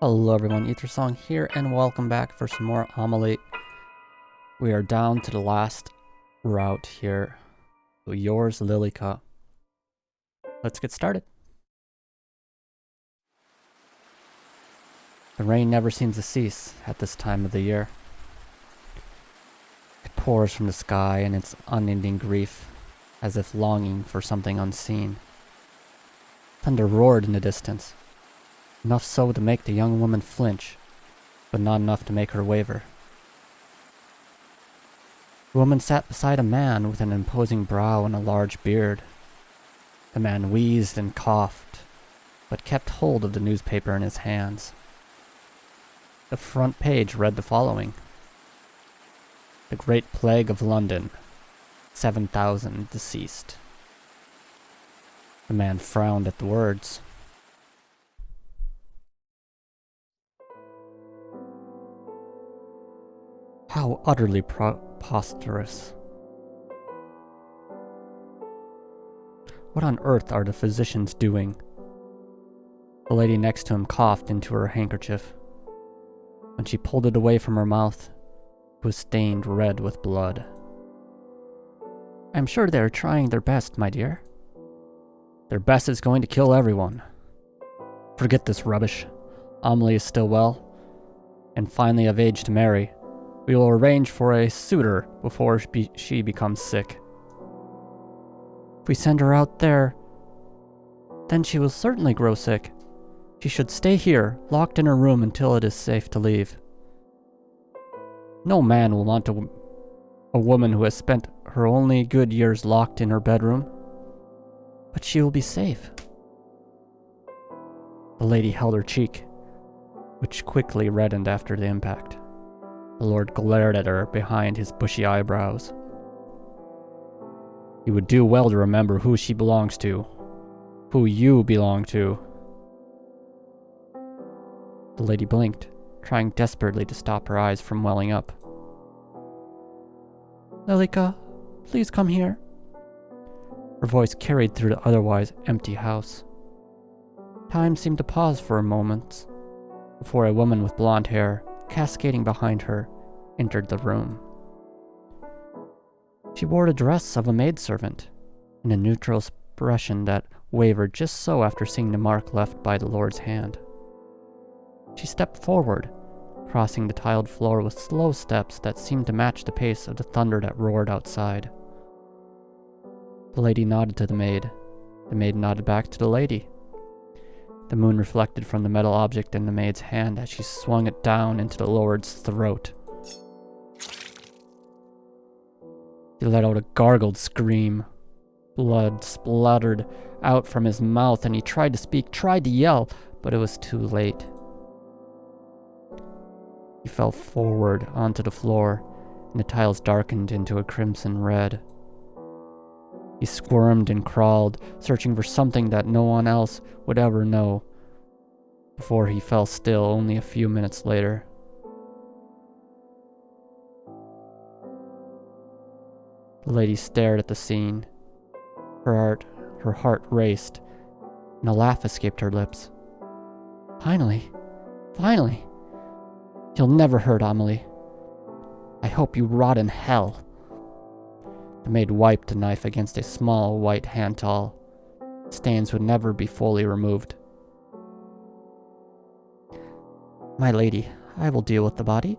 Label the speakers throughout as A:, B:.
A: Hello everyone, Ethersong here, and welcome back for some more Amelie. We are down to the last route here. So yours, Lilika. Let's get started. The rain never seems to cease at this time of the year. It pours from the sky in its unending grief, as if longing for something unseen. Thunder roared in the distance, enough so to make the young woman flinch, but not enough to make her waver. The woman sat beside a man with an imposing brow and a large beard. The man wheezed and coughed, but kept hold of the newspaper in his hands. The front page read the following: The Great Plague of London, 7,000 deceased. The man frowned at the words. How utterly preposterous. What on earth are the physicians doing? The lady next to him coughed into her handkerchief. When she pulled it away from her mouth, it was stained red with blood. I'm sure they are trying their best, my dear. Their best is going to kill everyone. Forget this rubbish. Amelie is still well, and finally of age to marry. We will arrange for a suitor before she becomes sick. If we send her out there, then she will certainly grow sick. She should stay here, locked in her room until it is safe to leave. No man will want a woman who has spent her only good years locked in her bedroom. But she will be safe. The lady held her cheek, which quickly reddened after the impact. The Lord glared at her behind his bushy eyebrows. You would do well to remember who she belongs to, who you belong to. The lady blinked, trying desperately to stop her eyes from welling up. Lilika, please come here. Her voice carried through the otherwise empty house. Time seemed to pause for a moment before a woman with blonde hair, cascading behind her, entered the room. She wore the dress of a maidservant, in a neutral expression that wavered just so after seeing the mark left by the Lord's hand. She stepped forward, crossing the tiled floor with slow steps that seemed to match the pace of the thunder that roared outside. The lady nodded to the maid. The maid nodded back to the lady. The moon reflected from the metal object in the maid's hand as she swung it down into the Lord's throat. He let out a gargled scream. Blood spluttered out from his mouth, and he tried to speak, tried to yell, but it was too late. He fell forward onto the floor, and the tiles darkened into a crimson red. He squirmed and crawled, searching for something that no one else would ever know, before he fell still only a few minutes later. The lady stared at the scene. Her heart raced, and a laugh escaped her lips. Finally! You'll never hurt Amelie. I hope you rot in hell. The maid wiped the knife against a small white handtowel. Stains would never be fully removed. My lady, I will deal with the body.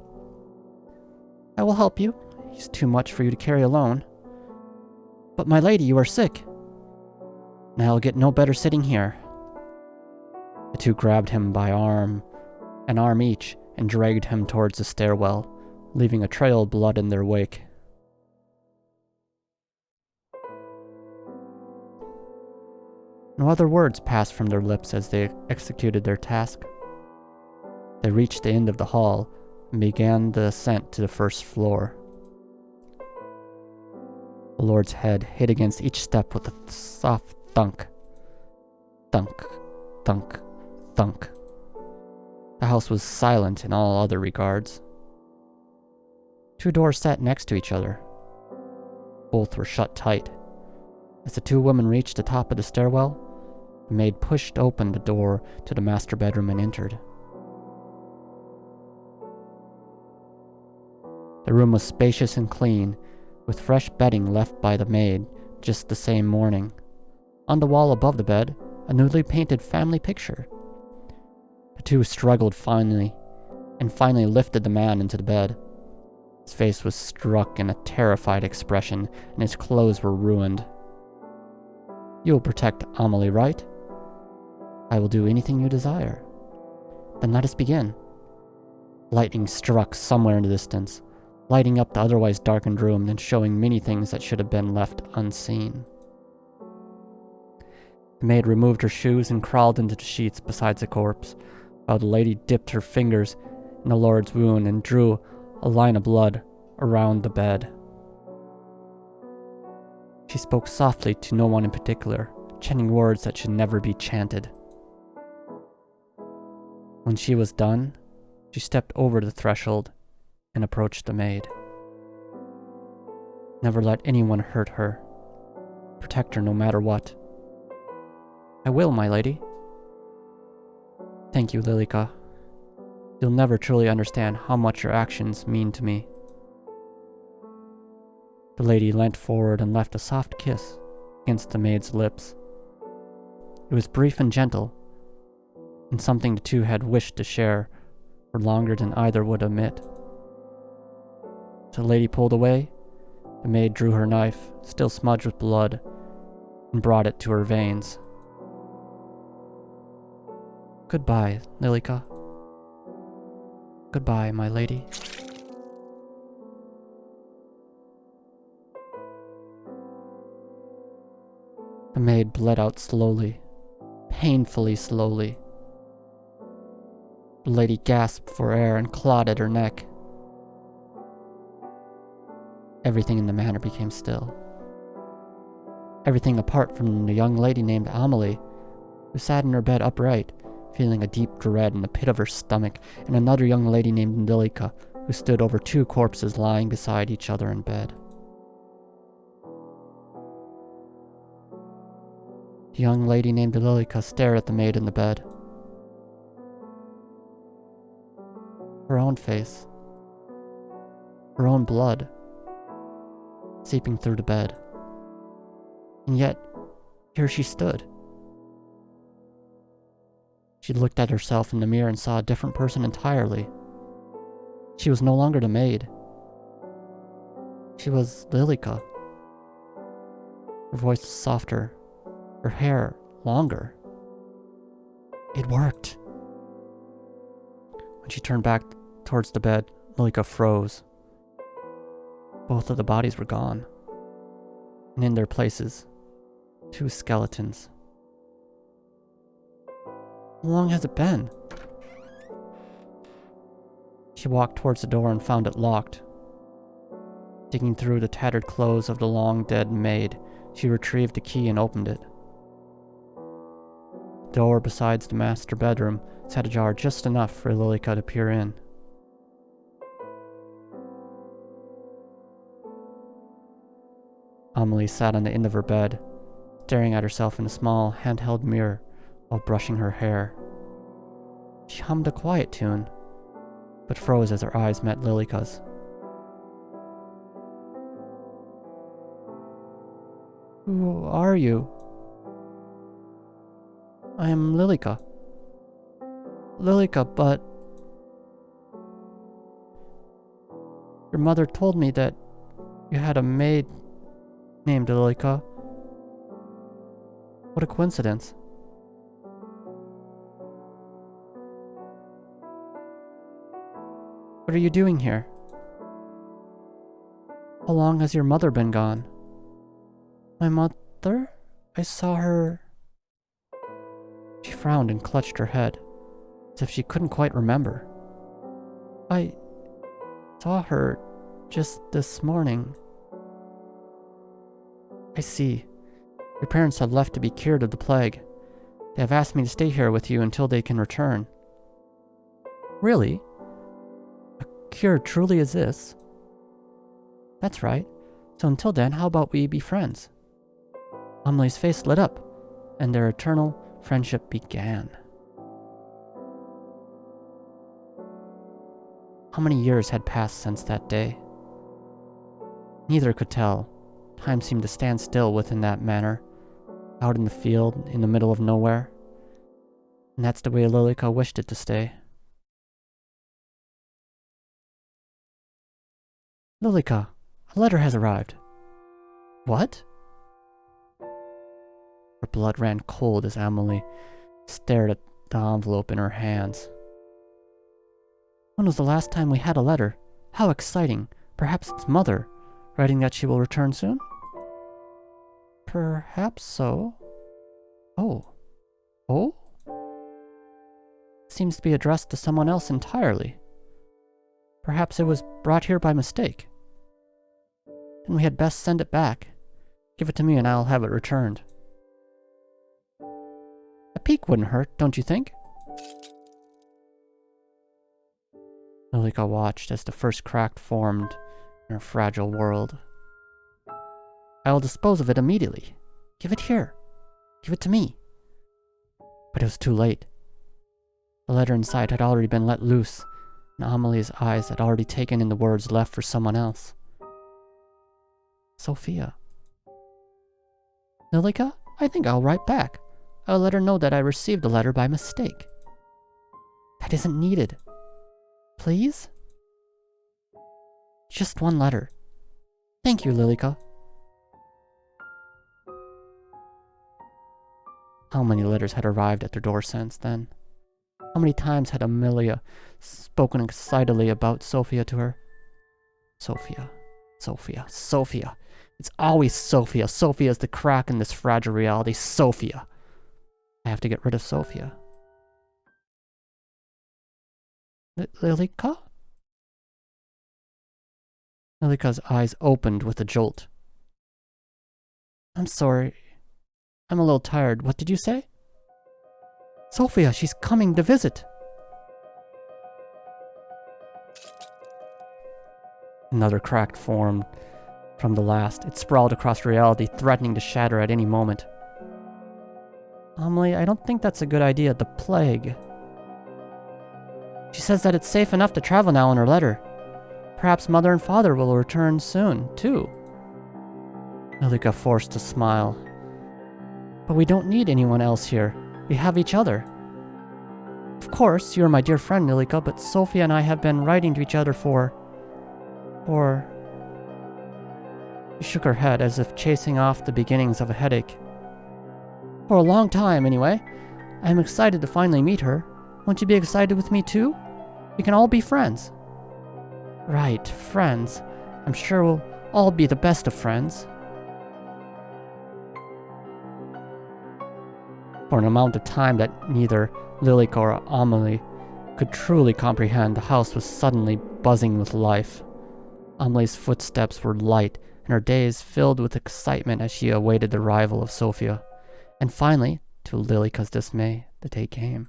A: I will help you. He's too much for you to carry alone. But my lady, you are sick. And I'll get no better sitting here. The two grabbed him by an arm each, and dragged him towards the stairwell, leaving a trail of blood in their wake. No other words passed from their lips as they executed their task. They reached the end of the hall and began the ascent to the first floor. The Lord's head hit against each step with a soft thunk. Thunk, thunk, thunk. The house was silent in all other regards. Two doors sat next to each other. Both were shut tight. As the two women reached the top of the stairwell, the maid pushed open the door to the master bedroom and entered. The room was spacious and clean, with fresh bedding left by the maid just the same morning. On the wall above the bed, a newly painted family picture. The two struggled finally lifted the man into the bed. His face was struck in a terrified expression, and his clothes were ruined. "You will protect Amelie, right?" "I will do anything you desire." "Then let us begin." Lightning struck somewhere in the distance, lighting up the otherwise darkened room and showing many things that should have been left unseen. The maid removed her shoes and crawled into the sheets beside the corpse, while the lady dipped her fingers in the Lord's wound and drew a line of blood around the bed. She spoke softly to no one in particular, chanting words that should never be chanted. When she was done, she stepped over the threshold and approached the maid. "Never let anyone hurt her. Protect her no matter what." "I will, my lady." "Thank you, Lilika. You'll never truly understand how much your actions mean to me." The lady leant forward and left a soft kiss against the maid's lips. It was brief and gentle, and something the two had wished to share for longer than either would admit. As the lady pulled away, the maid drew her knife, still smudged with blood, and brought it to her veins. "Goodbye, Lilika. Goodbye, my lady." The maid bled out slowly, painfully slowly. The lady gasped for air and clawed at her neck. Everything in the manor became still. Everything apart from the young lady named Amelie, who sat in her bed upright, feeling a deep dread in the pit of her stomach, and another young lady named Lilika, who stood over two corpses lying beside each other in bed. The young lady named Lilika stared at the maid in the bed. Her own face, her own blood, seeping through the bed. And yet, here she stood. She looked at herself in the mirror and saw a different person entirely. She was no longer the maid. She was Lilika. Her voice was softer, her hair longer. It worked. When she turned back towards the bed, Lilika froze. Both of the bodies were gone, and in their places, two skeletons. How long has it been? She walked towards the door and found it locked. Digging through the tattered clothes of the long-dead maid, she retrieved the key and opened it. The door besides the master bedroom sat ajar just enough for Lilika to peer in. Amelie sat on the end of her bed, staring at herself in a small handheld mirror while brushing her hair. She hummed a quiet tune, but froze as her eyes met Lilika's. "Who are you?" "I am Lilika." "Lilika, but... Your mother told me that you had a maid named Lilika. What a coincidence." "What are you doing here? How long has your mother been gone?" "My mother? I saw her..." She frowned and clutched her head, as if she couldn't quite remember. "I saw her just this morning." "I see. Your parents have left to be cured of the plague. They have asked me to stay here with you until they can return." "Really? A cure truly exists?" "That's right. So until then, how about we be friends?" Amelie's face lit up, and their eternal friendship began. How many years had passed since that day? Neither could tell. Time seemed to stand still within that manor, out in the field, in the middle of nowhere. And that's the way Lilika wished it to stay. Lilika, a letter has arrived. What? Her blood ran cold as Amelie stared at the envelope in her hands. When was the last time we had a letter? How exciting. Perhaps it's Mother, writing that she will return soon? Perhaps so. Oh. Oh? It seems to be addressed to someone else entirely. Perhaps it was brought here by mistake. Then we had best send it back. Give it to me and I'll have it returned. A peek wouldn't hurt, don't you think? Lilika watched as the first crack formed in her fragile world. I will dispose of it immediately. Give it here. Give it to me. But it was too late. The letter inside had already been let loose, and Amelie's eyes had already taken in the words left for someone else. Sophia. Lilika, I think I'll write back. I'll let her know that I received the letter by mistake. That isn't needed. Please? Just one letter. Thank you, Lilika. How many letters had arrived at their door since then? How many times had Amelie spoken excitedly about Sophia to her? Sophia, Sophia, Sophia. It's always Sophia. Sophia is the crack in this fragile reality. Sophia. I have to get rid of Sophia. Lilika? Lilika's eyes opened with a jolt. I'm sorry. I'm a little tired. What did you say? Sophia, she's coming to visit. Another crack formed from the last. It sprawled across reality, threatening to shatter at any moment. Amelie, I don't think that's a good idea. The plague. She says that it's safe enough to travel now in her letter. Perhaps Mother and Father will return soon, too. Lilika forced a smile. But we don't need anyone else here. We have each other. Of course, you're my dear friend, Lilika, but Sophia and I have been writing to each other for... She shook her head as if chasing off the beginnings of a headache. For a long time, anyway. I'm excited to finally meet her. Won't you be excited with me, too? We can all be friends. Right, friends. I'm sure we'll all be the best of friends. For an amount of time that neither Lilika or Amelie could truly comprehend, the house was suddenly buzzing with life. Amelie's footsteps were light, and her days filled with excitement as she awaited the arrival of Sophia. And finally, to Lilika's dismay, the day came.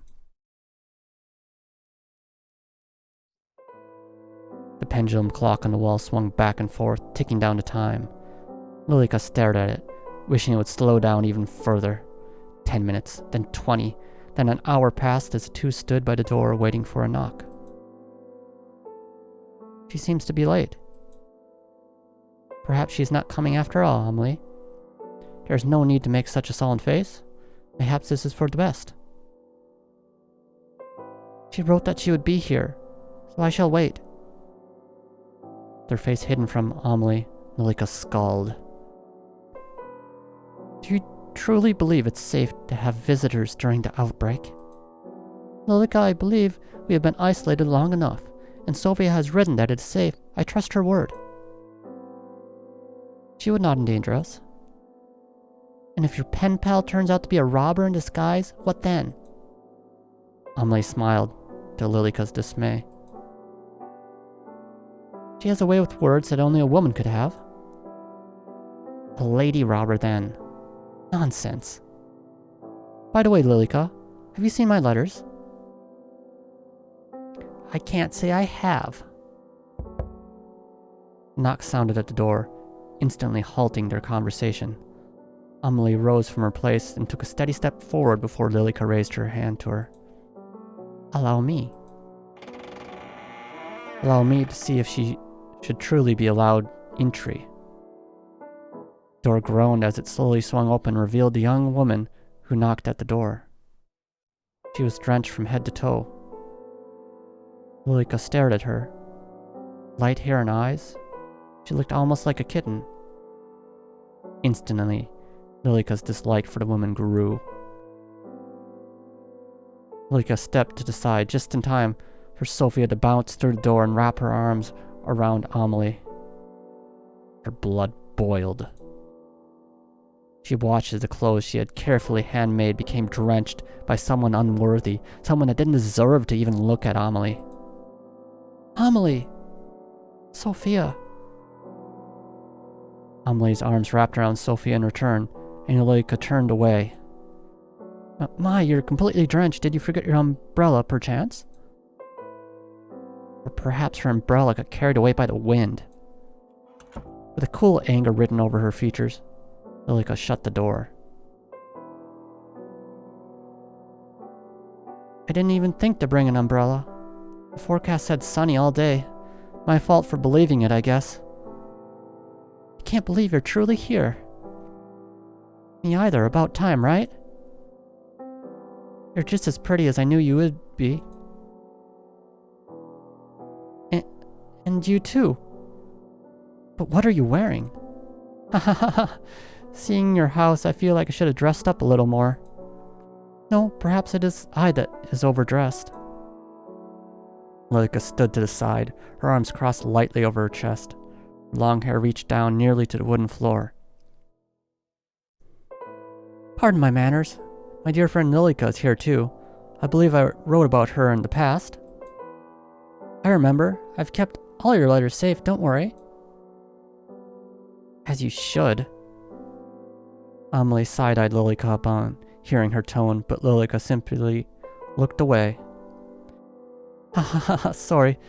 A: The pendulum clock on the wall swung back and forth, ticking down the time. Lilika stared at it, wishing it would slow down even further. 10 minutes, then 20, then an hour passed as the two stood by the door waiting for a knock. She seems to be late. Perhaps she's not coming after all, Amelie. There's no need to make such a solemn face. Perhaps this is for the best. She wrote that she would be here, so I shall wait. Their face hidden from Amelie, Lilika scowled. Do you truly believe it's safe to have visitors during the outbreak? Lilika, I believe we have been isolated long enough, and Sophia has written that it is safe. I trust her word. She would not endanger us. And if your pen pal turns out to be a robber in disguise, what then? Amelie smiled, to Lilika's dismay. She has a way with words that only a woman could have. A lady robber, then. Nonsense. By the way, Lilika, have you seen my letters? I can't say I have. A knock sounded at the door, instantly halting their conversation. Amelie rose from her place and took a steady step forward before Lilika raised her hand to her. Allow me. Allow me to see if she should truly be allowed entry, Door groaned as it slowly swung open and revealed the young woman who knocked at the door. She was drenched from head to toe. Lilika stared at her. Light hair and eyes. She looked almost like a kitten. Instantly, Lilika's dislike for the woman grew. Lilika stepped to the side just in time for Sophia to bounce through the door and wrap her arms around Amelie. Her blood boiled. She watched as the clothes she had carefully handmade became drenched by someone unworthy, someone that didn't deserve to even look at Amelie. Amelie! Sophia! Amelie's arms wrapped around Sophia in return, and Lilika turned away. My, you're completely drenched. Did you forget your umbrella, perchance? Or perhaps her umbrella got carried away by the wind. With a cool anger written over her features, Lilika shut the door. I didn't even think to bring an umbrella. The forecast said sunny all day. My fault for believing it, I guess. I can't believe you're truly here. Me either. About time, right? You're just as pretty as I knew you would be. And you too. But what are you wearing? Ha ha ha ha. Seeing your house, I feel like I should have dressed up a little more. No, perhaps it is I that is overdressed. Lilika stood to the side, her arms crossed lightly over her chest. Her long hair reached down nearly to the wooden floor. Pardon my manners. My dear friend Lilika is here too. I believe I wrote about her in the past. I remember. I've kept all your letters safe, don't worry. As you should. Amelie side-eyed Lilika upon hearing her tone, but Lilika simply looked away. Ha ha ha ha, sorry,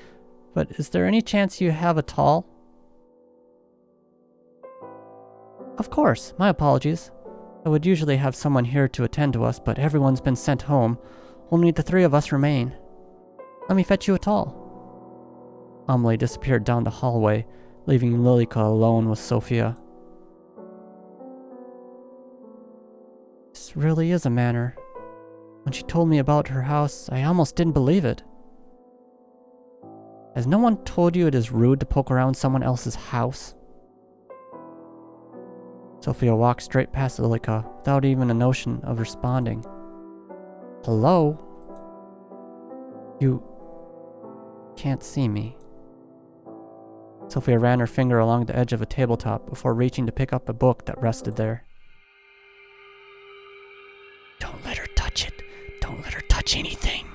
A: but is there any chance you have a towel? Of course, my apologies. I would usually have someone here to attend to us, but everyone's been sent home. Only the three of us remain. Let me fetch you a towel. Amelie disappeared down the hallway, leaving Lilika alone with Sophia. This really is a manor. When she told me about her house, I almost didn't believe it. Has no one told you it is rude to poke around someone else's house? Sophia walked straight past Lilika without even a notion of responding. Hello? You can't see me. Sophia ran her finger along the edge of a tabletop before reaching to pick up a book that rested there. Don't let her touch it. Don't let her touch anything.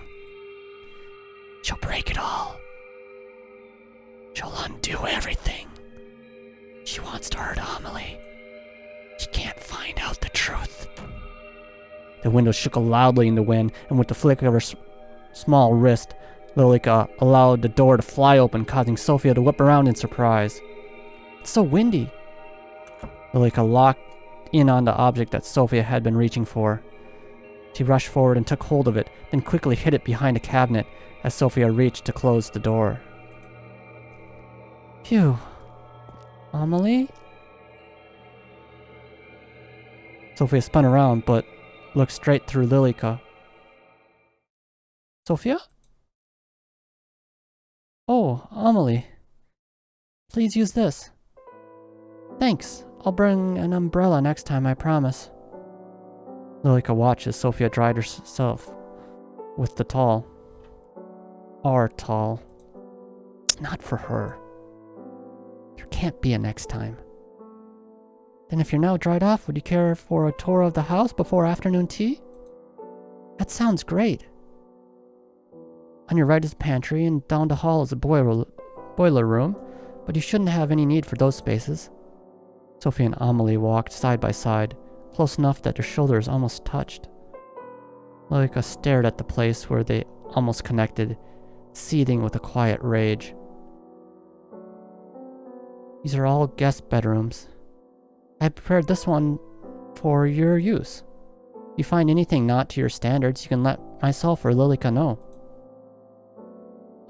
A: She'll break it all. She'll undo everything. She wants to hurt Amelie. She can't find out the truth. The window shook loudly in the wind, and with the flick of her small wrist, Lilika allowed the door to fly open, causing Sophia to whip around in surprise. It's so windy. Lilika locked in on the object that Sophia had been reaching for. She rushed forward and took hold of it, then quickly hid it behind a cabinet as Sophia reached to close the door. Phew. Amelie? Sophia spun around, but looked straight through Lilika. Sophia? Oh, Amelie. Please use this. Thanks. I'll bring an umbrella next time, I promise. Lilika watched as Sophia dried herself with the towel. Our towel. It's not for her. There can't be a next time. Then if you're now dried off, would you care for a tour of the house before afternoon tea? That sounds great. On your right is the pantry, and down the hall is a boiler room, but you shouldn't have any need for those spaces. Sophia and Amelie walked side by side, close enough that their shoulders almost touched. Lilika stared at the place where they almost connected, seething with a quiet rage. These are all guest bedrooms. I prepared this one for your use. If you find anything not to your standards, you can let myself or Lilika know.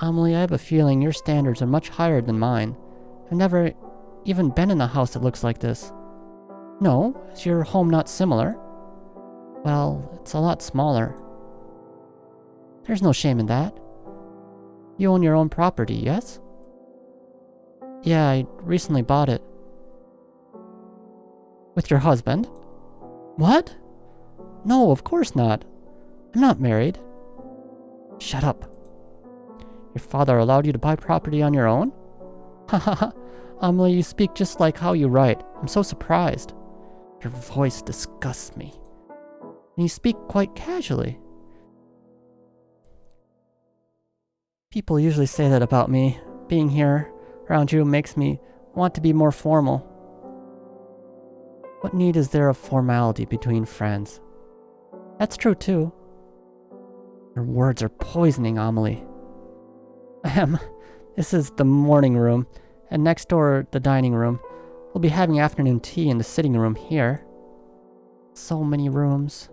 A: Amelie, I have a feeling your standards are much higher than mine. I've never even been in a house that looks like this. No, is your home not similar? Well, it's a lot smaller. There's no shame in that. You own your own property, yes? Yeah, I recently bought it. With your husband? What? No, of course not. I'm not married. Shut up. Your father allowed you to buy property on your own? Hahaha. Amelie, you speak just like how you write. I'm so surprised. Your voice disgusts me. And you speak quite casually. People usually say that about me. Being here around you makes me want to be more formal. What need is there of formality between friends? That's true too. Your words are poisoning, Amelie. This is the morning room, and next door the dining room. We'll be having afternoon tea in the sitting room here. So many rooms.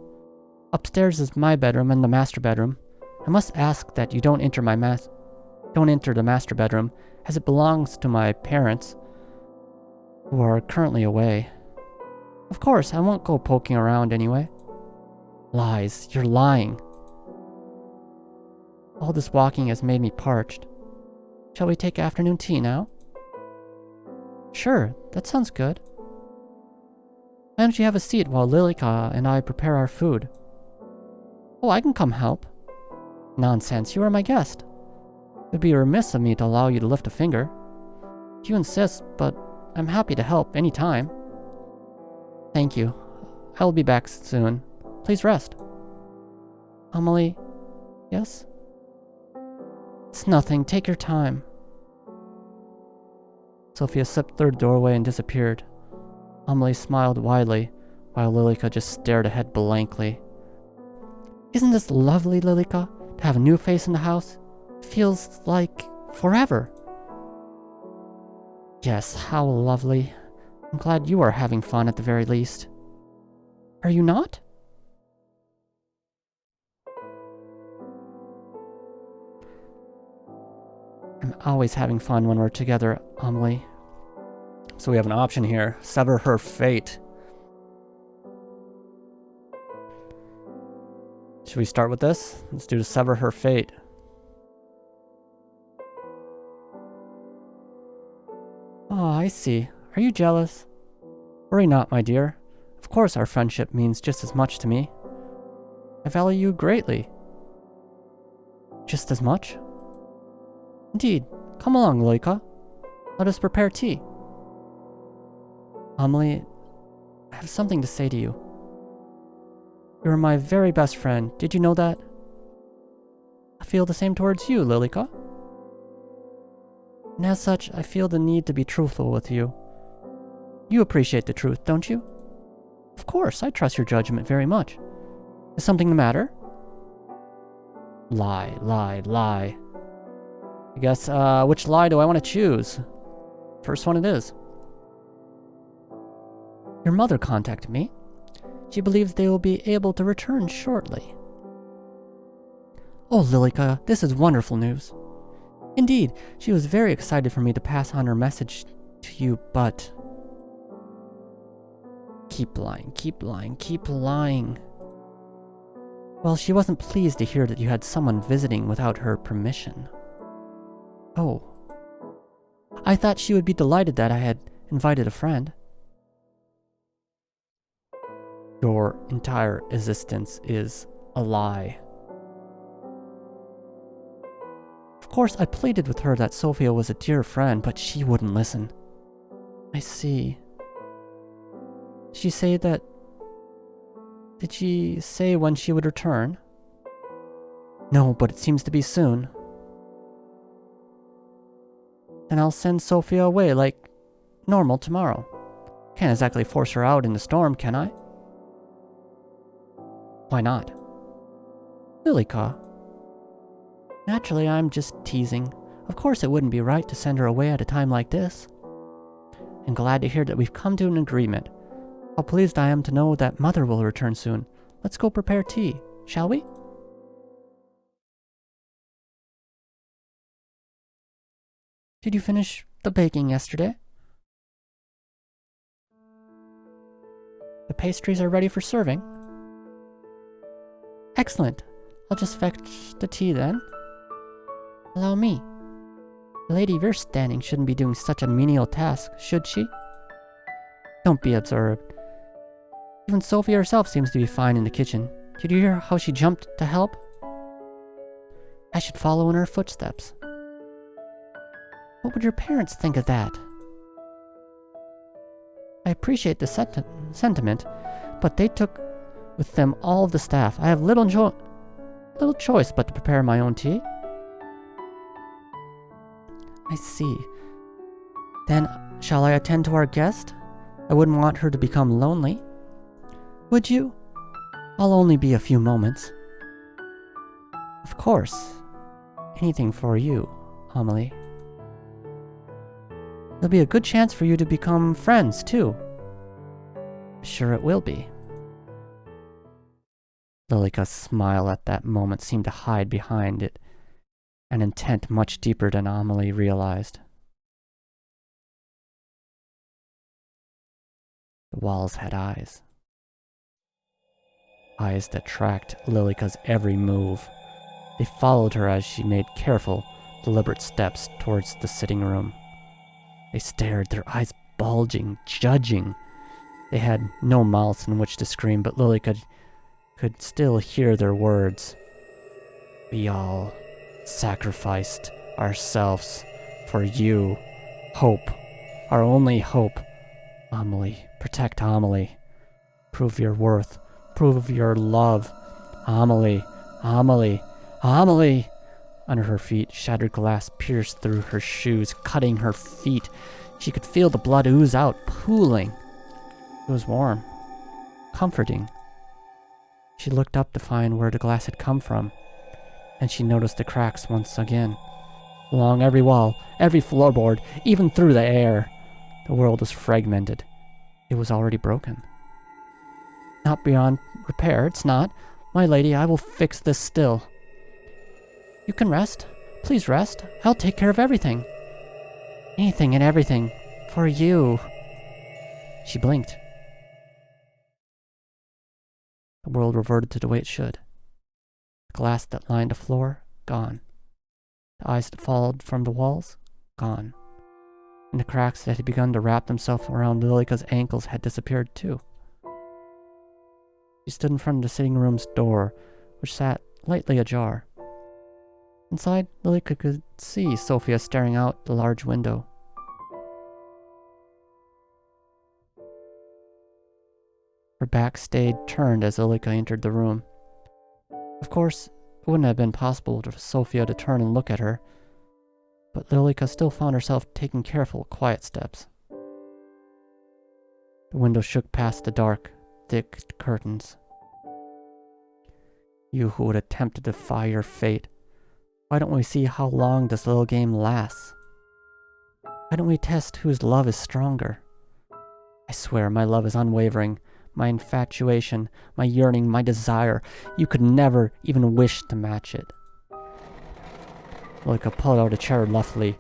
A: Upstairs is my bedroom and the master bedroom. I must ask that you don't enter the master bedroom, as it belongs to my parents, who are currently away. Of course, I won't go poking around anyway. Lies, you're lying. All this walking has made me parched. Shall we take afternoon tea now? Sure, that sounds good. Why don't you have a seat while Lilika and I prepare our food? Oh, I can come help. Nonsense, you are my guest. It would be remiss of me to allow you to lift a finger. If you insist, but I'm happy to help any time. Thank you. I will be back soon. Please rest. Amelie, yes? It's nothing. Take your time. Sophia slipped through the doorway and disappeared. Amelie smiled widely, while Lilika just stared ahead blankly. Isn't this lovely, Lilika? To have a new face in the house? It feels like forever. Yes, how lovely. I'm glad you are having fun at the very least. Are you not? I'm always having fun when we're together, Amelie. So we have an option here. Sever her fate. Should we start with this? Let's do sever her fate. Oh, I see. Are you jealous? Worry not, my dear. Of course our friendship means just as much to me. I value you greatly. Just as much? Indeed. Come along, Lilika. Let us prepare tea. Amelie, I have something to say to you. You are my very best friend. Did you know that? I feel the same towards you, Lilika. And as such, I feel the need to be truthful with you. You appreciate the truth, don't you? Of course, I trust your judgment very much. Is something the matter? Lie, lie, lie. I guess, which lie do I want to choose? First one it is. Your mother contacted me. She believes they will be able to return shortly. Oh, Lilika, this is wonderful news. Indeed, she was very excited for me to pass on her message to you, but... Keep lying, keep lying, keep lying. Well, she wasn't pleased to hear that you had someone visiting without her permission. Oh. I thought she would be delighted that I had invited a friend. Your entire existence is a lie. Of course, I pleaded with her that Sophia was a dear friend, but she wouldn't listen. I see. She say that... Did she say when she would return? No, but it seems to be soon. Then I'll send Sophia away like normal tomorrow. Can't exactly force her out in the storm, can I? Why not? Lilika. Naturally, I'm just teasing. Of course it wouldn't be right to send her away at a time like this. I'm glad to hear that we've come to an agreement. How pleased I am to know that Mother will return soon. Let's go prepare tea, shall we? Did you finish the baking yesterday? The pastries are ready for serving. Excellent. I'll just fetch the tea then. Allow me. The lady of your standing shouldn't be doing such a menial task, should she? Don't be absurd. Even Sophia herself seems to be fine in the kitchen. Did you hear how she jumped to help? I should follow in her footsteps. What would your parents think of that? I appreciate the sentiment, but they took with them all of the staff. I have little choice but to prepare my own tea. I see. Then, shall I attend to our guest? I wouldn't want her to become lonely. Would you? I'll only be a few moments. Of course. Anything for you, Amelie. There'll be a good chance for you to become friends, too. Sure it will be. Lilika's smile at that moment seemed to hide behind it an intent much deeper than Amelie realized. The walls had eyes. Eyes that tracked Lilika's every move. They followed her as she made careful, deliberate steps towards the sitting room. They stared, their eyes bulging, judging. They had no mouths in which to scream, but Lilika could still hear their words. We all sacrificed ourselves for you. Hope. Our only hope. Amelie. Protect Amelie. Prove your worth. Prove your love. Amelie. Amelie. Amelie! Under her feet, shattered glass pierced through her shoes, cutting her feet. She could feel the blood ooze out, pooling. It was warm. Comforting. She looked up to find where the glass had come from, and she noticed the cracks once again. Along every wall, every floorboard, even through the air. The world was fragmented. It was already broken. Not beyond repair, it's not. My lady, I will fix this still. You can rest. Please rest. I'll take care of everything. Anything and everything. For you. She blinked. The world reverted to the way it should. The glass that lined the floor, gone. The eyes that followed from the walls, gone. And the cracks that had begun to wrap themselves around Lilika's ankles had disappeared too. She stood in front of the sitting room's door, which sat lightly ajar. Inside, Lilika could see Sophia staring out the large window. Her back stayed turned as Lilika entered the room. Of course, it wouldn't have been possible for Sophia to turn and look at her, but Lilika still found herself taking careful, quiet steps. The window shook past the dark, thick curtains. You who would attempt to defy your fate, why don't we see how long this little game lasts? Why don't we test whose love is stronger? I swear my love is unwavering. My infatuation, my yearning, my desire. You could never even wish to match it. Lilika pulled out a chair roughly,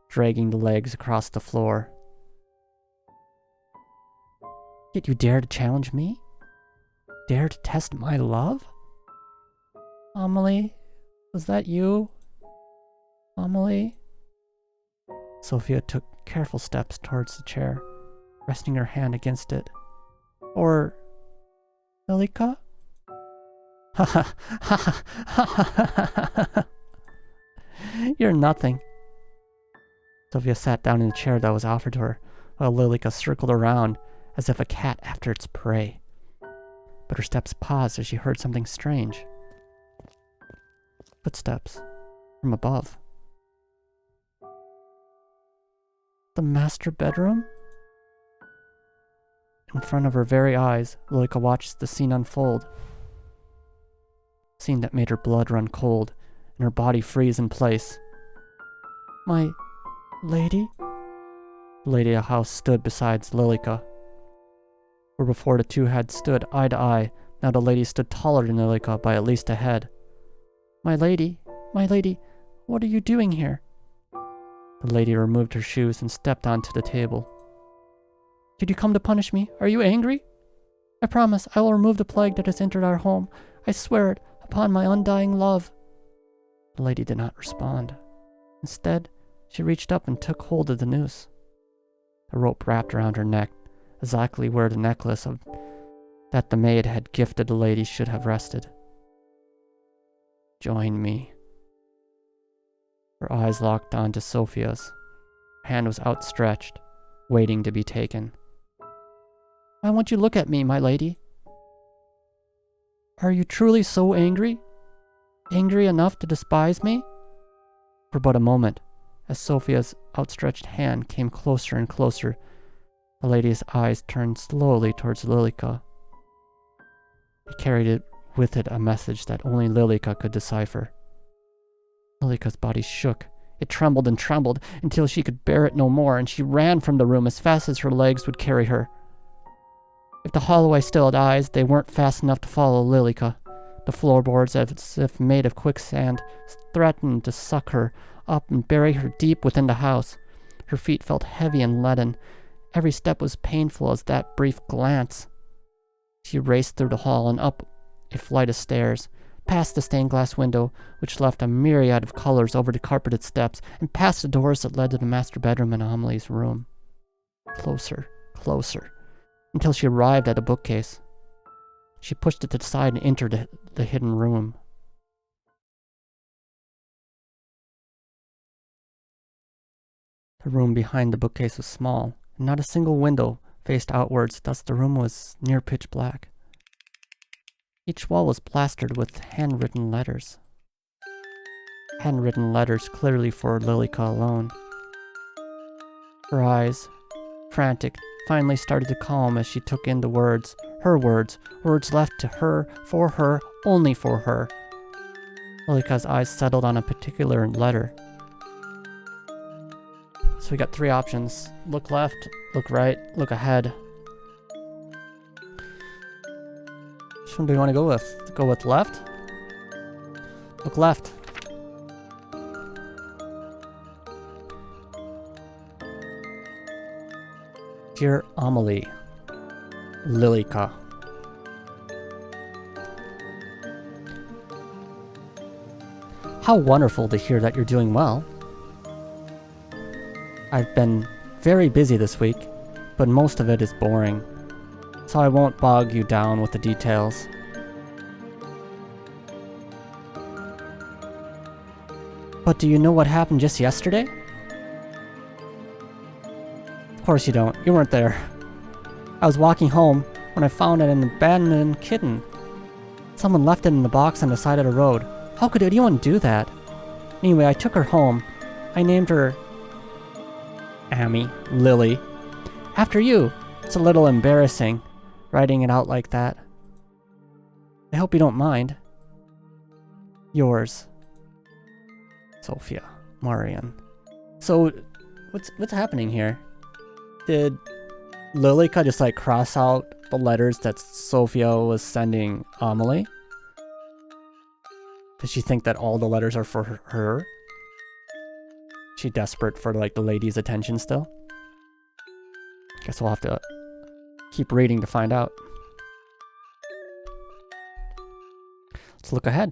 A: dragging the legs across the floor. Yet you dare to challenge me? Dare to test my love? Amelie? Was that you? Amelie? Sophia took careful steps towards the chair, resting her hand against it. Or Lilika? Ha ha ha ha ha. You're nothing. Sophia sat down in the chair that was offered to her, while Lilika circled around as if a cat after its prey. But her steps paused as she heard something strange. Footsteps from above. The master bedroom? In front of her very eyes, Lilika watched the scene unfold. A scene that made her blood run cold and her body freeze in place. My lady? The lady of the house stood beside Lilika. Where before the two had stood eye to eye, now the lady stood taller than Lilika by at least a head. My lady, what are you doing here? The lady removed her shoes and stepped onto the table. Did you come to punish me? Are you angry? I promise I will remove the plague that has entered our home. I swear it upon my undying love. The lady did not respond. Instead, she reached up and took hold of the noose. The rope wrapped around her neck, exactly where the necklace that the maid had gifted the lady should have rested. Join me. Her eyes locked onto Sophia's. Her hand was outstretched, waiting to be taken. Why won't you look at me, my lady? Are you truly so angry? Angry enough to despise me? For but a moment, as Sophia's outstretched hand came closer and closer, the lady's eyes turned slowly towards Lilika. It carried with it a message that only Lilika could decipher. Lilika's body shook. It trembled and trembled until she could bear it no more, and she ran from the room as fast as her legs would carry her. If the Holloway still had eyes, they weren't fast enough to follow Lilika. The floorboards, as if made of quicksand, threatened to suck her up and bury her deep within the house. Her feet felt heavy and leaden. Every step was painful as that brief glance. She raced through the hall and up a flight of stairs, past the stained glass window, which left a myriad of colors over the carpeted steps, and past the doors that led to the master bedroom and Amelie's room. Closer, closer, until she arrived at a bookcase. She pushed it to the side and entered the hidden room. The room behind the bookcase was small, and not a single window faced outwards, thus the room was near pitch black. Each wall was plastered with handwritten letters. Handwritten letters clearly for Lilika alone. Her eyes, frantic, finally started to calm as she took in the words, her words left to her, for her, only for her. Lilika's eyes settled on a particular letter. So we got three options. Look left, look right, look ahead. Which one do we want to go with? Go with left? Look left. Dear Amelie, Lilika. How wonderful to hear that you're doing well. I've been very busy this week, but most of it is boring, so I won't bog you down with the details. But do you know what happened just yesterday? Of course you don't. You weren't there. I was walking home when I found an abandoned kitten. Someone left it in a box on the side of the road. How could anyone do that? Anyway, I took her home. I named her Lily. After you. It's a little embarrassing, writing it out like that. I hope you don't mind. Yours, Sophia, Marian. So, what's happening here? Did Lilika just like cross out the letters that Sophia was sending Amelie? Does she think that all the letters are for her? She desperate for like the lady's attention still? Guess we'll have to keep reading to find out. Let's look ahead.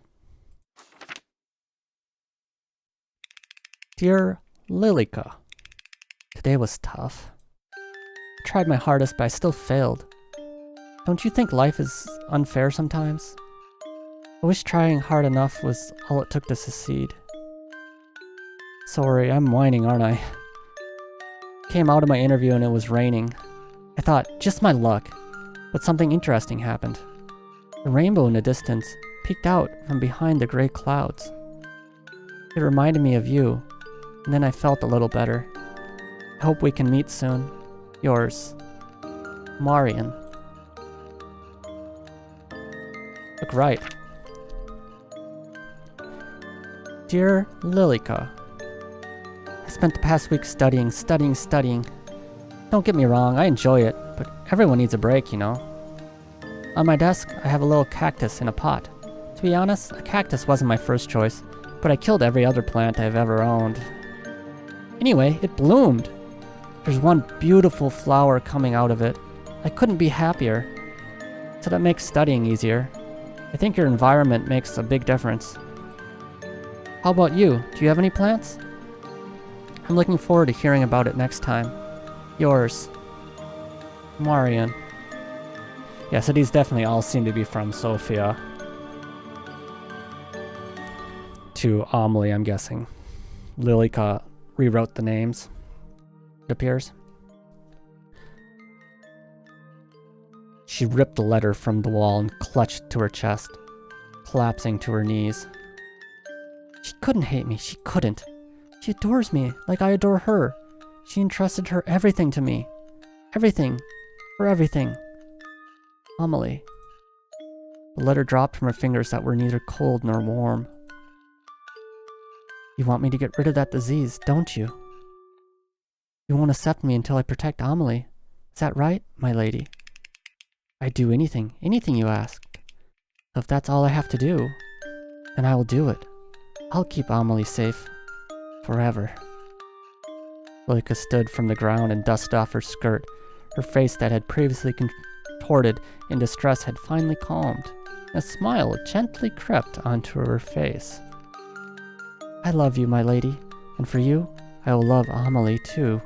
A: Dear Lilika, today was tough. I tried my hardest, but I still failed. Don't you think life is unfair sometimes? I wish trying hard enough was all it took to succeed. Sorry, I'm whining, aren't I? Came out of my interview and it was raining. I thought, just my luck. But something interesting happened. The rainbow in the distance peeked out from behind the gray clouds. It reminded me of you, and then I felt a little better. I hope we can meet soon. Yours, Marian. Look right. Dear Lilika, I spent the past week studying. Don't get me wrong, I enjoy it, but everyone needs a break, you know. On my desk, I have a little cactus in a pot. To be honest, a cactus wasn't my first choice, but I killed every other plant I've ever owned. Anyway, it bloomed. There's one beautiful flower coming out of it. I couldn't be happier. so that makes studying easier. I think your environment makes a big difference. How about you? Do you have any plans? I'm looking forward to hearing about it next time. Yours, Marian. Yeah, so these definitely all seem to be from Sophia to Amelie, I'm guessing. Lilika rewrote the names, it appears. She ripped the letter from the wall and clutched to her chest, collapsing to her knees. She couldn't hate me, she couldn't. She adores me like I adore her. She entrusted her everything to me. Everything. For everything. Amelie. The letter dropped from her fingers that were neither cold nor warm. You want me to get rid of that disease, don't you? You won't accept me until I protect Amelie. Is that right, my lady? I'd do anything you asked. So if that's all I have to do, then I will do it. I'll keep Amelie safe. Forever. Lilika stood from the ground and dusted off her skirt. Her face that had previously contorted in distress had finally calmed. A smile gently crept onto her face. I love you, my lady, and for you, I will love Amelie too.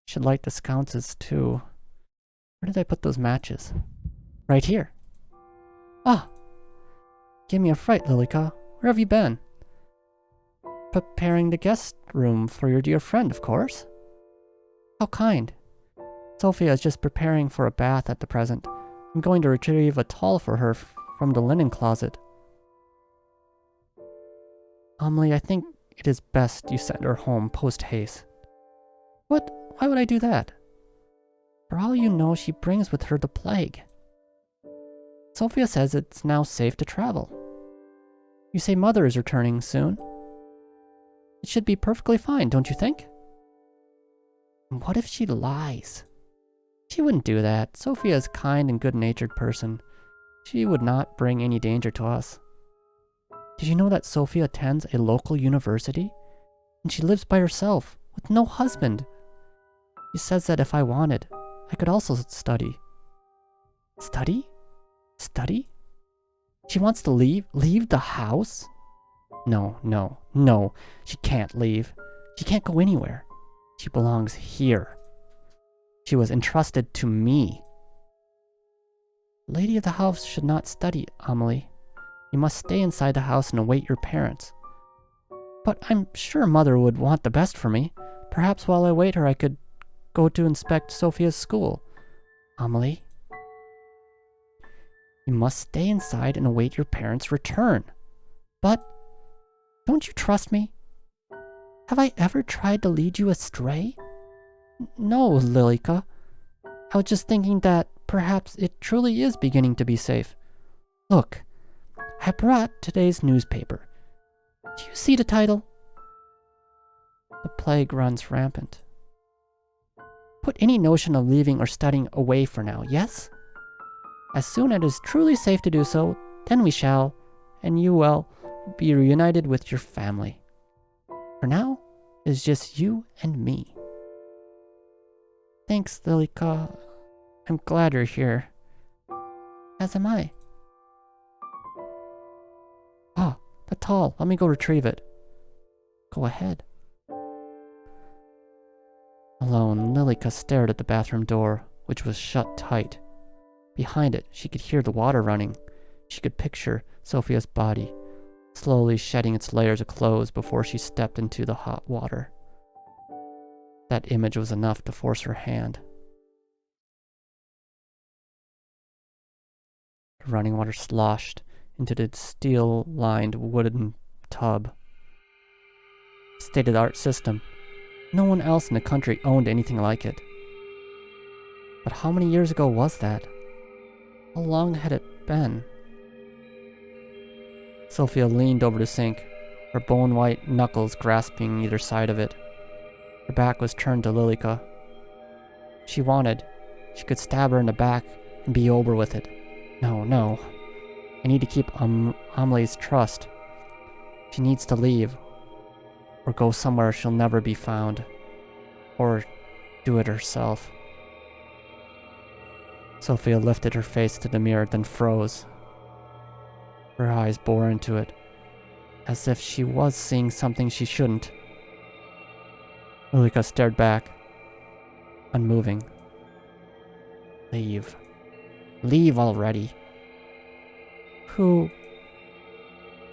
A: Should light the sconces too. Where did I put those matches? Right here. Ah! Give me a fright, Lilika. Where have you been? Preparing the guest room for your dear friend, of course. How kind. Sophia is just preparing for a bath at the present. I'm going to retrieve a towel for her from the linen closet. Amelie, I think it is best you send her home post-haste. What? Why would I do that? For all you know, she brings with her the plague. Sophia says it's now safe to travel. You say Mother is returning soon. It should be perfectly fine, don't you think? And what if she lies? She wouldn't do that. Sophia is a kind and good-natured person. She would not bring any danger to us. Did you know that Sophia attends a local university? And she lives by herself, with no husband. She says that if I wanted, I could also study. Study? Study? She wants to leave the house? No. She can't leave. She can't go anywhere. She belongs here. She was entrusted to me. The lady of the house should not study, Amelie. You must stay inside the house and await your parents. But I'm sure Mother would want the best for me. Perhaps while I wait her, I could go to inspect Sophia's school. Amelie? You must stay inside and await your parents' return. But, don't you trust me? Have I ever tried to lead you astray? No, Lilika. I was just thinking that perhaps it truly is beginning to be safe. Look, I brought today's newspaper. Do you see the title? The plague runs rampant. Put any notion of leaving or studying away for now, yes? As soon as it is truly safe to do so, then we shall, and you will, be reunited with your family. For now, it is just you and me. Thanks, Lilika. I'm glad you're here. As am I. Ah, the towel. Let me go retrieve it. Go ahead. Alone, Lilika stared at the bathroom door, which was shut tight. Behind it, she could hear the water running. She could picture Sophia's body, slowly shedding its layers of clothes before she stepped into the hot water. That image was enough to force her hand. The running water sloshed into the steel-lined wooden tub. State-of-the-art system. No one else in the country owned anything like it. But how many years ago was that? How long had it been? Sophia leaned over the sink, her bone-white knuckles grasping either side of it. Her back was turned to Lilika. If she wanted, she could stab her in the back and be over with it. No. I need to keep Amelie's trust. She needs to leave, or go somewhere she'll never be found, or do it herself. Sophia lifted her face to the mirror, then froze. Her eyes bore into it, as if she was seeing something she shouldn't. Lilika stared back, unmoving. Leave. Leave already. Who?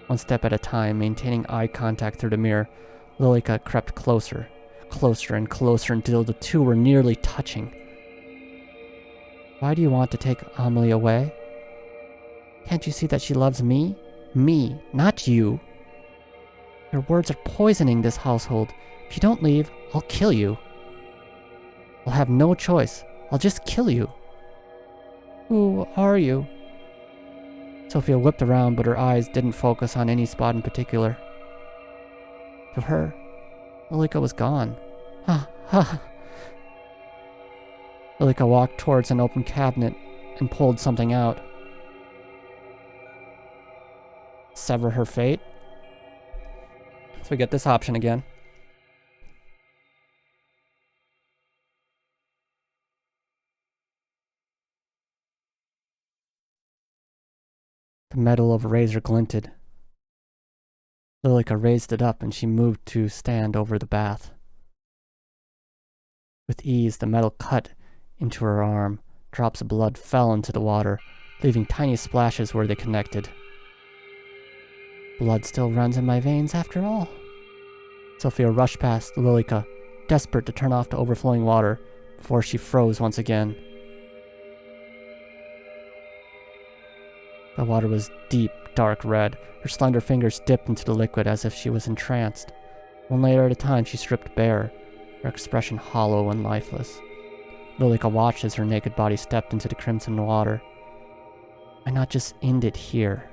A: One step at a time, maintaining eye contact through the mirror, Lilika crept closer, closer and closer until the two were nearly touching. Why do you want to take Amelie away? Can't you see that she loves me? Me, not you. Your words are poisoning this household. If you don't leave, I'll kill you. I'll have no choice. I'll just kill you. Who are you? Sophia whipped around, but her eyes didn't focus on any spot in particular. To her, Lilika was gone. Ha ha. Lilika walked towards an open cabinet and pulled something out. Sever her fate? So we get this option again. The metal of a razor glinted. Lilika raised it up and she moved to stand over the bath. With ease, the metal cut into her arm. Drops of blood fell into the water, leaving tiny splashes where they connected. Blood still runs in my veins after all. Sophia rushed past Lilika, desperate to turn off the overflowing water before she froze once again. The water was deep, dark red. Her slender fingers dipped into the liquid as if she was entranced. One layer at a time, she stripped bare, her expression hollow and lifeless. Lilika watched as her naked body stepped into the crimson water. Why not just end it here?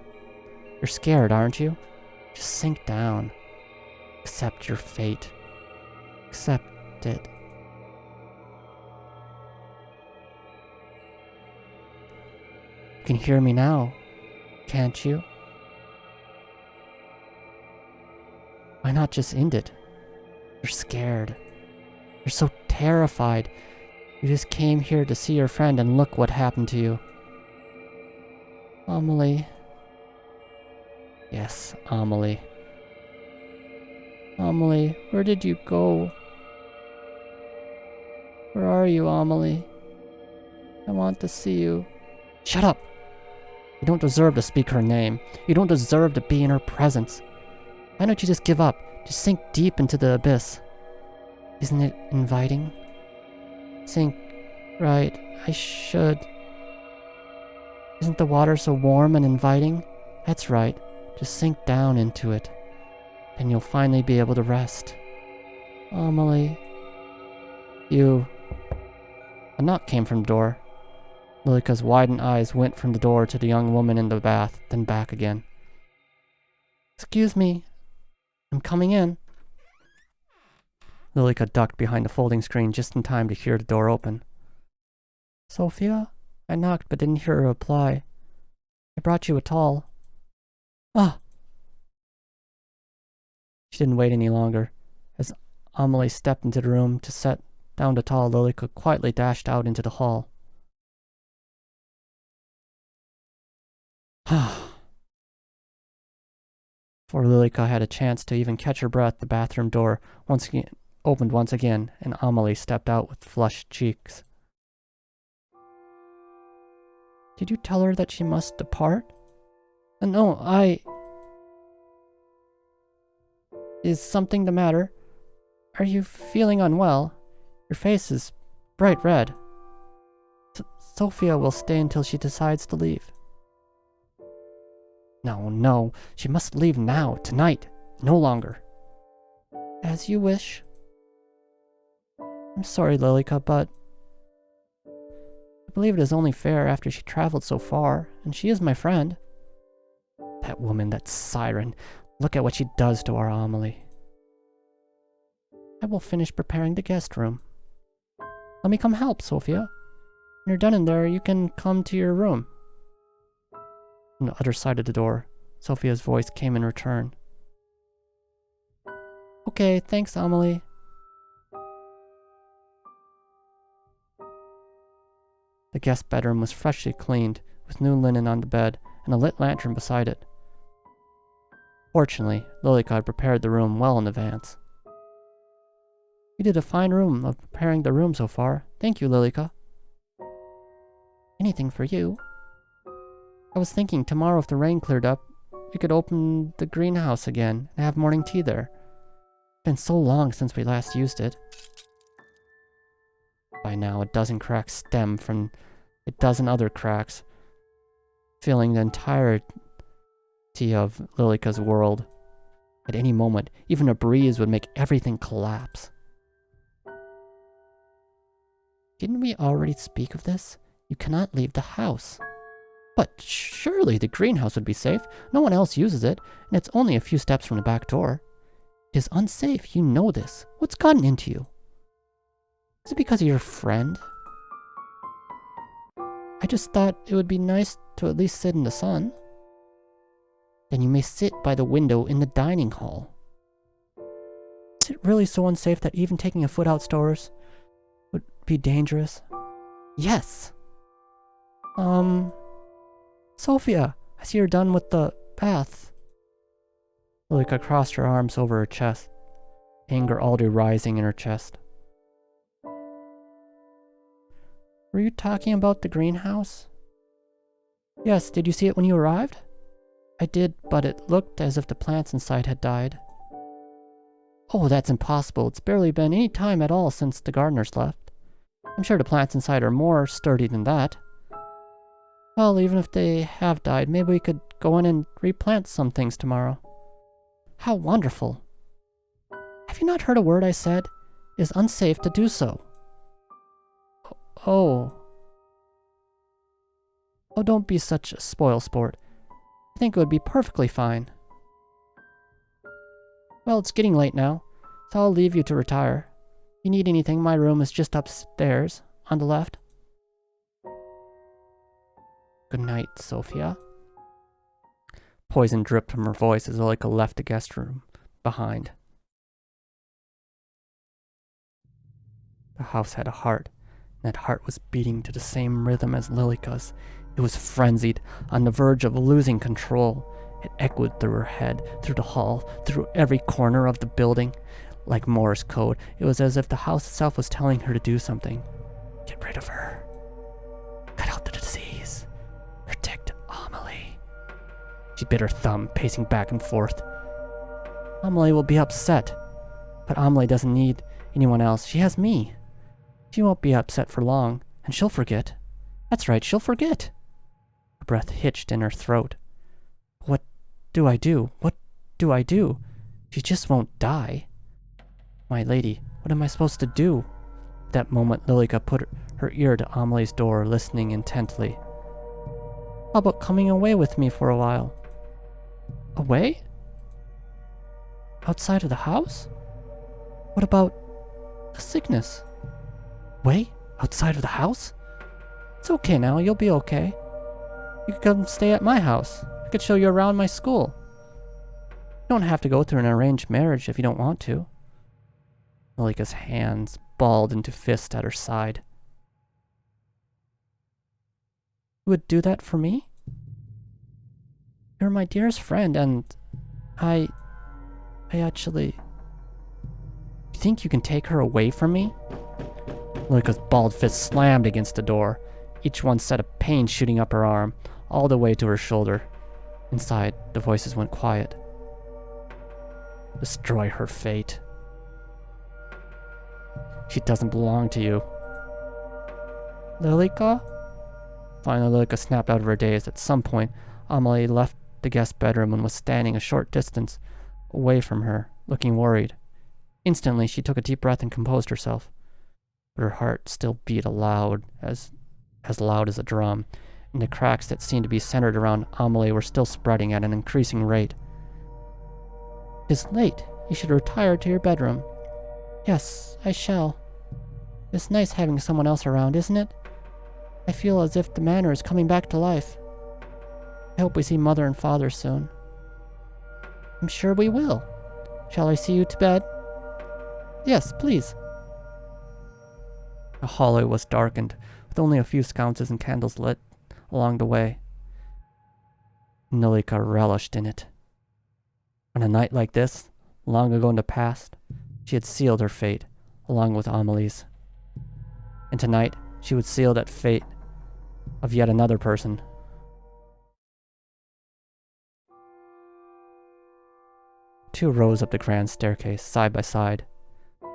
A: You're scared, aren't you? Just sink down. Accept your fate. Accept it. You can hear me now, can't you? Why not just end it? You're scared. You're so terrified. You just came here to see your friend and look what happened to you. Amelie. Yes, Amelie. Amelie, where did you go? Where are you, Amelie? I want to see you. Shut up! You don't deserve to speak her name. You don't deserve to be in her presence. Why don't you just give up? Just sink deep into the abyss. Isn't it inviting? Sink. Right, I should. Isn't the water so warm and inviting? That's right. Just sink down into it. Then you'll finally be able to rest. Amelie. You. A knock came from the door. Lilika's widened eyes went from the door to the young woman in the bath, then back again. Excuse me. I'm coming in. Lilika ducked behind the folding screen just in time to hear the door open. Sophia? I knocked but didn't hear a reply. I brought you a towel. Ah! She didn't wait any longer. As Amelie stepped into the room to set down the towel, Lilika quietly dashed out into the hall. Before Lilika had a chance to even catch her breath, the bathroom door opened once again, and Amelie stepped out with flushed cheeks. Did you tell her that she must depart? No, Is something the matter? Are you feeling unwell? Your face is bright red. Sophia will stay until she decides to leave. No, she must leave now, tonight, no longer. As you wish. I'm sorry, Lilika, but I believe it is only fair after she traveled so far, and she is my friend. That woman, that siren, look at what she does to our Amelie. I will finish preparing the guest room. Let me come help, Sophia. When you're done in there, you can come to your room. On the other side of the door, Sophia's voice came in return. Okay, thanks, Amelie. The guest bedroom was freshly cleaned, with new linen on the bed and a lit lantern beside it. Fortunately, Lilika had prepared the room well in advance. You did a fine room of preparing the room so far. Thank you, Lilika. Anything for you. I was thinking tomorrow if the rain cleared up, we could open the greenhouse again and have morning tea there. It's been so long since we last used it. By now, a dozen cracks stem from a dozen other cracks, filling the entirety of Lilika's world. At any moment, even a breeze would make everything collapse. Didn't we already speak of this? You cannot leave the house. But surely the greenhouse would be safe. No one else uses it, and it's only a few steps from the back door. It is unsafe, you know this. What's gotten into you? Is it because of your friend? I just thought it would be nice to at least sit in the sun. Then you may sit by the window in the dining hall. Is it really so unsafe that even taking a foot outdoors would be dangerous? Yes. Sophia, I see you're done with the bath. Lilika crossed her arms over her chest, anger already rising in her chest. Were you talking about the greenhouse? Yes, did you see it when you arrived? I did, but it looked as if the plants inside had died. Oh, that's impossible. It's barely been any time at all since the gardeners left. I'm sure the plants inside are more sturdy than that. Well, even if they have died, maybe we could go in and replant some things tomorrow. How wonderful. Have you not heard a word I said? It is unsafe to do so. Oh, don't be such a spoil sport. I think it would be perfectly fine. Well, it's getting late now, so I'll leave you to retire. If you need anything, my room is just upstairs, on the left. Good night, Sophia. Poison dripped from her voice as Lilika left the guest room behind. The house had a heart, and that heart was beating to the same rhythm as Lilika's. It was frenzied, on the verge of losing control. It echoed through her head, through the hall, through every corner of the building. Like Morse code, it was as if the house itself was telling her to do something. Get rid of her. Cut out the disease. Protect Amelie. She bit her thumb, pacing back and forth. Amelie will be upset. But Amelie doesn't need anyone else. She has me. She won't be upset for long, and she'll forget. That's right, she'll forget. Her breath hitched in her throat. What do I do? What do I do? She just won't die. My lady, what am I supposed to do? At that moment, Lilika put her ear to Amelie's door, listening intently. How about coming away with me for a while? Away? Outside of the house? What about the sickness? Away? Outside of the house? It's okay now, you'll be okay. You could come stay at my house. I could show you around my school. You don't have to go through an arranged marriage if you don't want to. Lilika's hands balled into fists at her side. You would do that for me? You're my dearest friend, and I actually... You think you can take her away from me? Lilika's balled fist slammed against the door, each one set of pain shooting up her arm, all the way to her shoulder. Inside, the voices went quiet. Destroy her fate. She doesn't belong to you. Lilika? Finally, Lilika snapped out of her daze. At some point, Amelie left the guest bedroom and was standing a short distance away from her, looking worried. Instantly, she took a deep breath and composed herself. But her heart still beat loud as a drum, and the cracks that seemed to be centered around Amelie were still spreading at an increasing rate. It is late. You should retire to your bedroom. Yes, I shall. It's nice having someone else around, isn't it? I feel as if the manor is coming back to life. I hope we see Mother and Father soon. I'm sure we will. Shall I see you to bed? Yes, please. The hallway was darkened, with with only a few sconces and candles lit along the way. Lilika relished in it. On a night like this, long ago in the past, she had sealed her fate, along with Amelie's. And tonight, she would seal that fate of yet another person. Two rose up the grand staircase, side by side.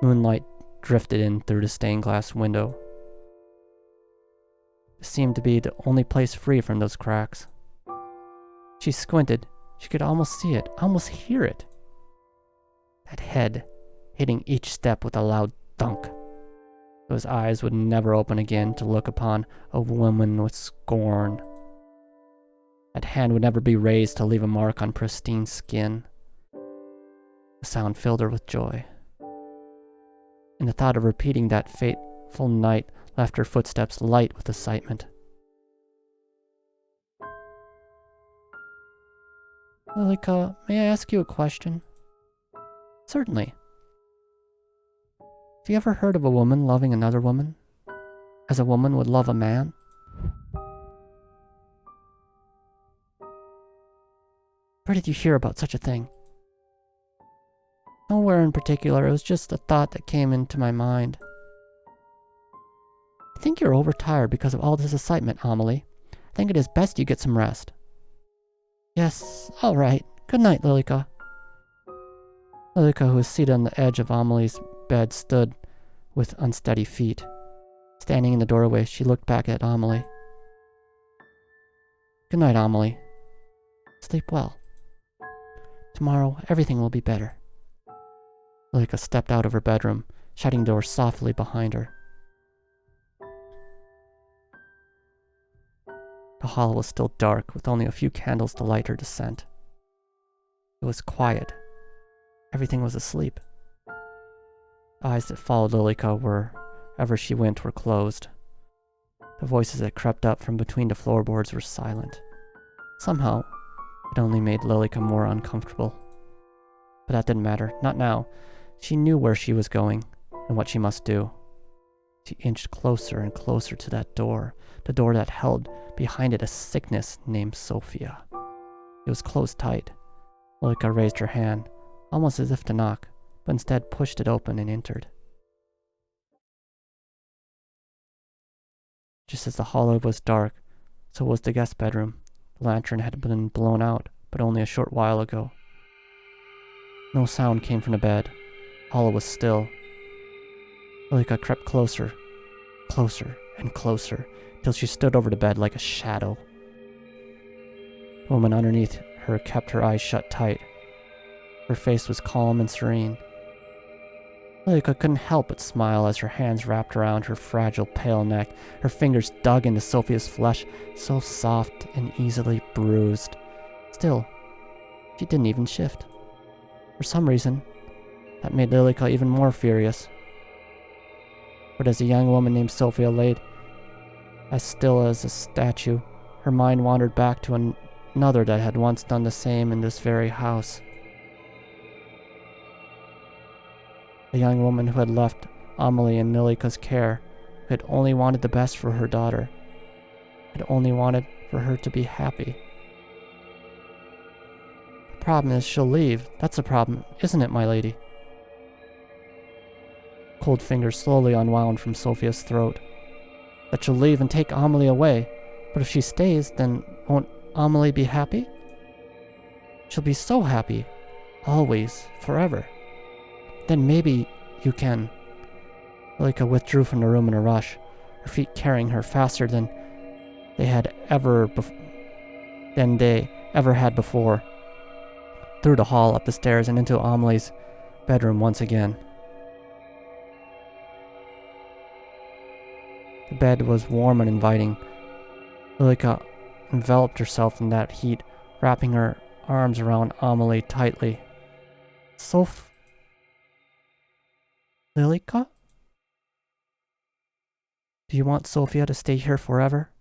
A: Moonlight drifted in through the stained glass window. It seemed to be the only place free from those cracks. She squinted. She could almost see it, almost hear it. That head hitting each step with a loud thunk. Those eyes would never open again to look upon a woman with scorn. That hand would never be raised to leave a mark on pristine skin. The sound filled her with joy. And the thought of repeating that fateful night left her footsteps light with excitement. Lilika, may I ask you a question? Certainly. Have you ever heard of a woman loving another woman, as a woman would love a man? Where did you hear about such a thing? Nowhere in particular, it was just a thought that came into my mind. I think you're overtired because of all this excitement, Amelie. I think it is best you get some rest. Yes, all right. Good night, Lilika. Lilika, who was seated on the edge of Amelie's bed, stood with unsteady feet. Standing in the doorway, she looked back at Amelie. Good night, Amelie. Sleep well. Tomorrow, everything will be better. Lilika stepped out of her bedroom, shutting the door softly behind her. The hall was still dark, with only a few candles to light her descent. It was quiet. Everything was asleep. The eyes that followed Lilika wherever she went were closed. The voices that crept up from between the floorboards were silent. Somehow, it only made Lilika more uncomfortable. But that didn't matter. Not now. She knew where she was going and what she must do. She inched closer and closer to that door, the door that held behind it a sickness named Sophia. It was closed tight. Lilika raised her hand, almost as if to knock, but instead pushed it open and entered. Just as the hallway was dark, so was the guest bedroom. The lantern had been blown out, but only a short while ago. No sound came from the bed. All was still. Lilika crept closer, closer, and closer, till she stood over the bed like a shadow. The woman underneath her kept her eyes shut tight. Her face was calm and serene. Lilika couldn't help but smile as her hands wrapped around her fragile, pale neck. Her fingers dug into Sophia's flesh, so soft and easily bruised. Still, she didn't even shift. For some reason, that made Lilika even more furious. But as the young woman named Sophia lay as still as a statue, her mind wandered back to another that had once done the same in this very house. A young woman who had left Amelie in Lilika's care, who had only wanted the best for her daughter, had only wanted for her to be happy. The problem is she'll leave. That's the problem, isn't it, my lady? Cold fingers slowly unwound from Sophia's throat. That she'll leave and take Amelie away. But if she stays, then won't Amelie be happy? She'll be so happy. Always. Forever. Then maybe you can. Lilika withdrew from the room in a rush, her feet carrying her faster than they ever had before. Through the hall, up the stairs, and into Amelie's bedroom once again. The bed was warm and inviting. Lilika enveloped herself in that heat, wrapping her arms around Amelie tightly. Lilika? Do you want Sophia to stay here forever?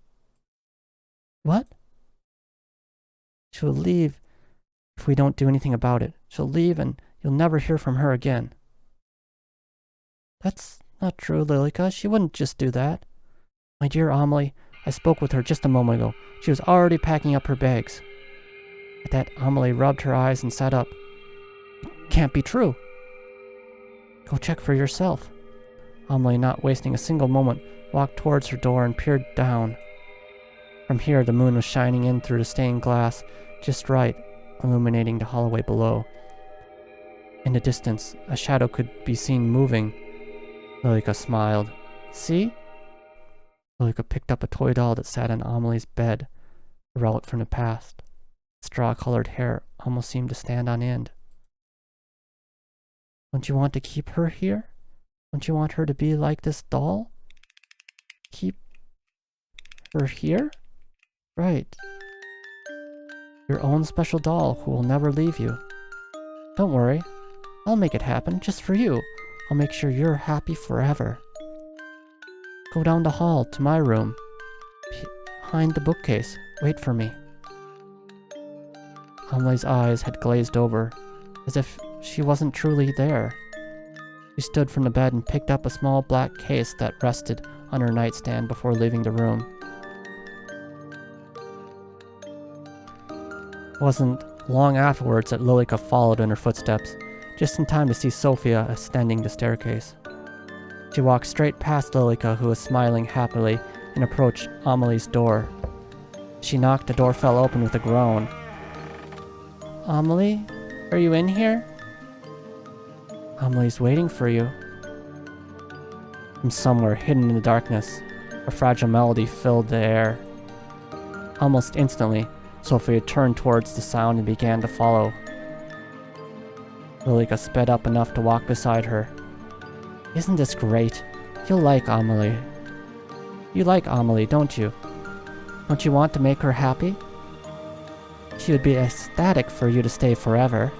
A: What? She'll leave if we don't do anything about it. She'll leave and you'll never hear from her again. That's not true, Lilika. She wouldn't just do that. My dear Amelie, I spoke with her just a moment ago. She was already packing up her bags. At that, Amelie rubbed her eyes and sat up. Can't be true. Go check for yourself. Amelie, not wasting a single moment, walked towards her door and peered down. From here, the moon was shining in through the stained glass, just right, illuminating the hallway below. In the distance, a shadow could be seen moving. Lilika smiled. See? Lilika picked up a toy doll that sat on Amelie's bed, a relic from the past. Straw-colored hair almost seemed to stand on end. Don't you want to keep her here? Don't you want her to be like this doll? Keep her here? Right. Your own special doll who will never leave you. Don't worry. I'll make it happen just for you. I'll make sure you're happy forever. Go down the hall to my room. Behind the bookcase. Wait for me. Amelie's eyes had glazed over, as if she wasn't truly there. She stood from the bed and picked up a small black case that rested on her nightstand before leaving the room. It wasn't long afterwards that Lilika followed in her footsteps, just in time to see Sophia ascending the staircase. She walked straight past Lilika, who was smiling happily, and approached Amelie's door. She knocked, the door fell open with a groan. Amelie, are you in here? Amelie's waiting for you. From somewhere hidden in the darkness, a fragile melody filled the air. Almost instantly, Sophia turned towards the sound and began to follow. Lilika sped up enough to walk beside her. Isn't this great? You'll like Amelie. You like Amelie, don't you? Don't you want to make her happy? She would be ecstatic for you to stay forever.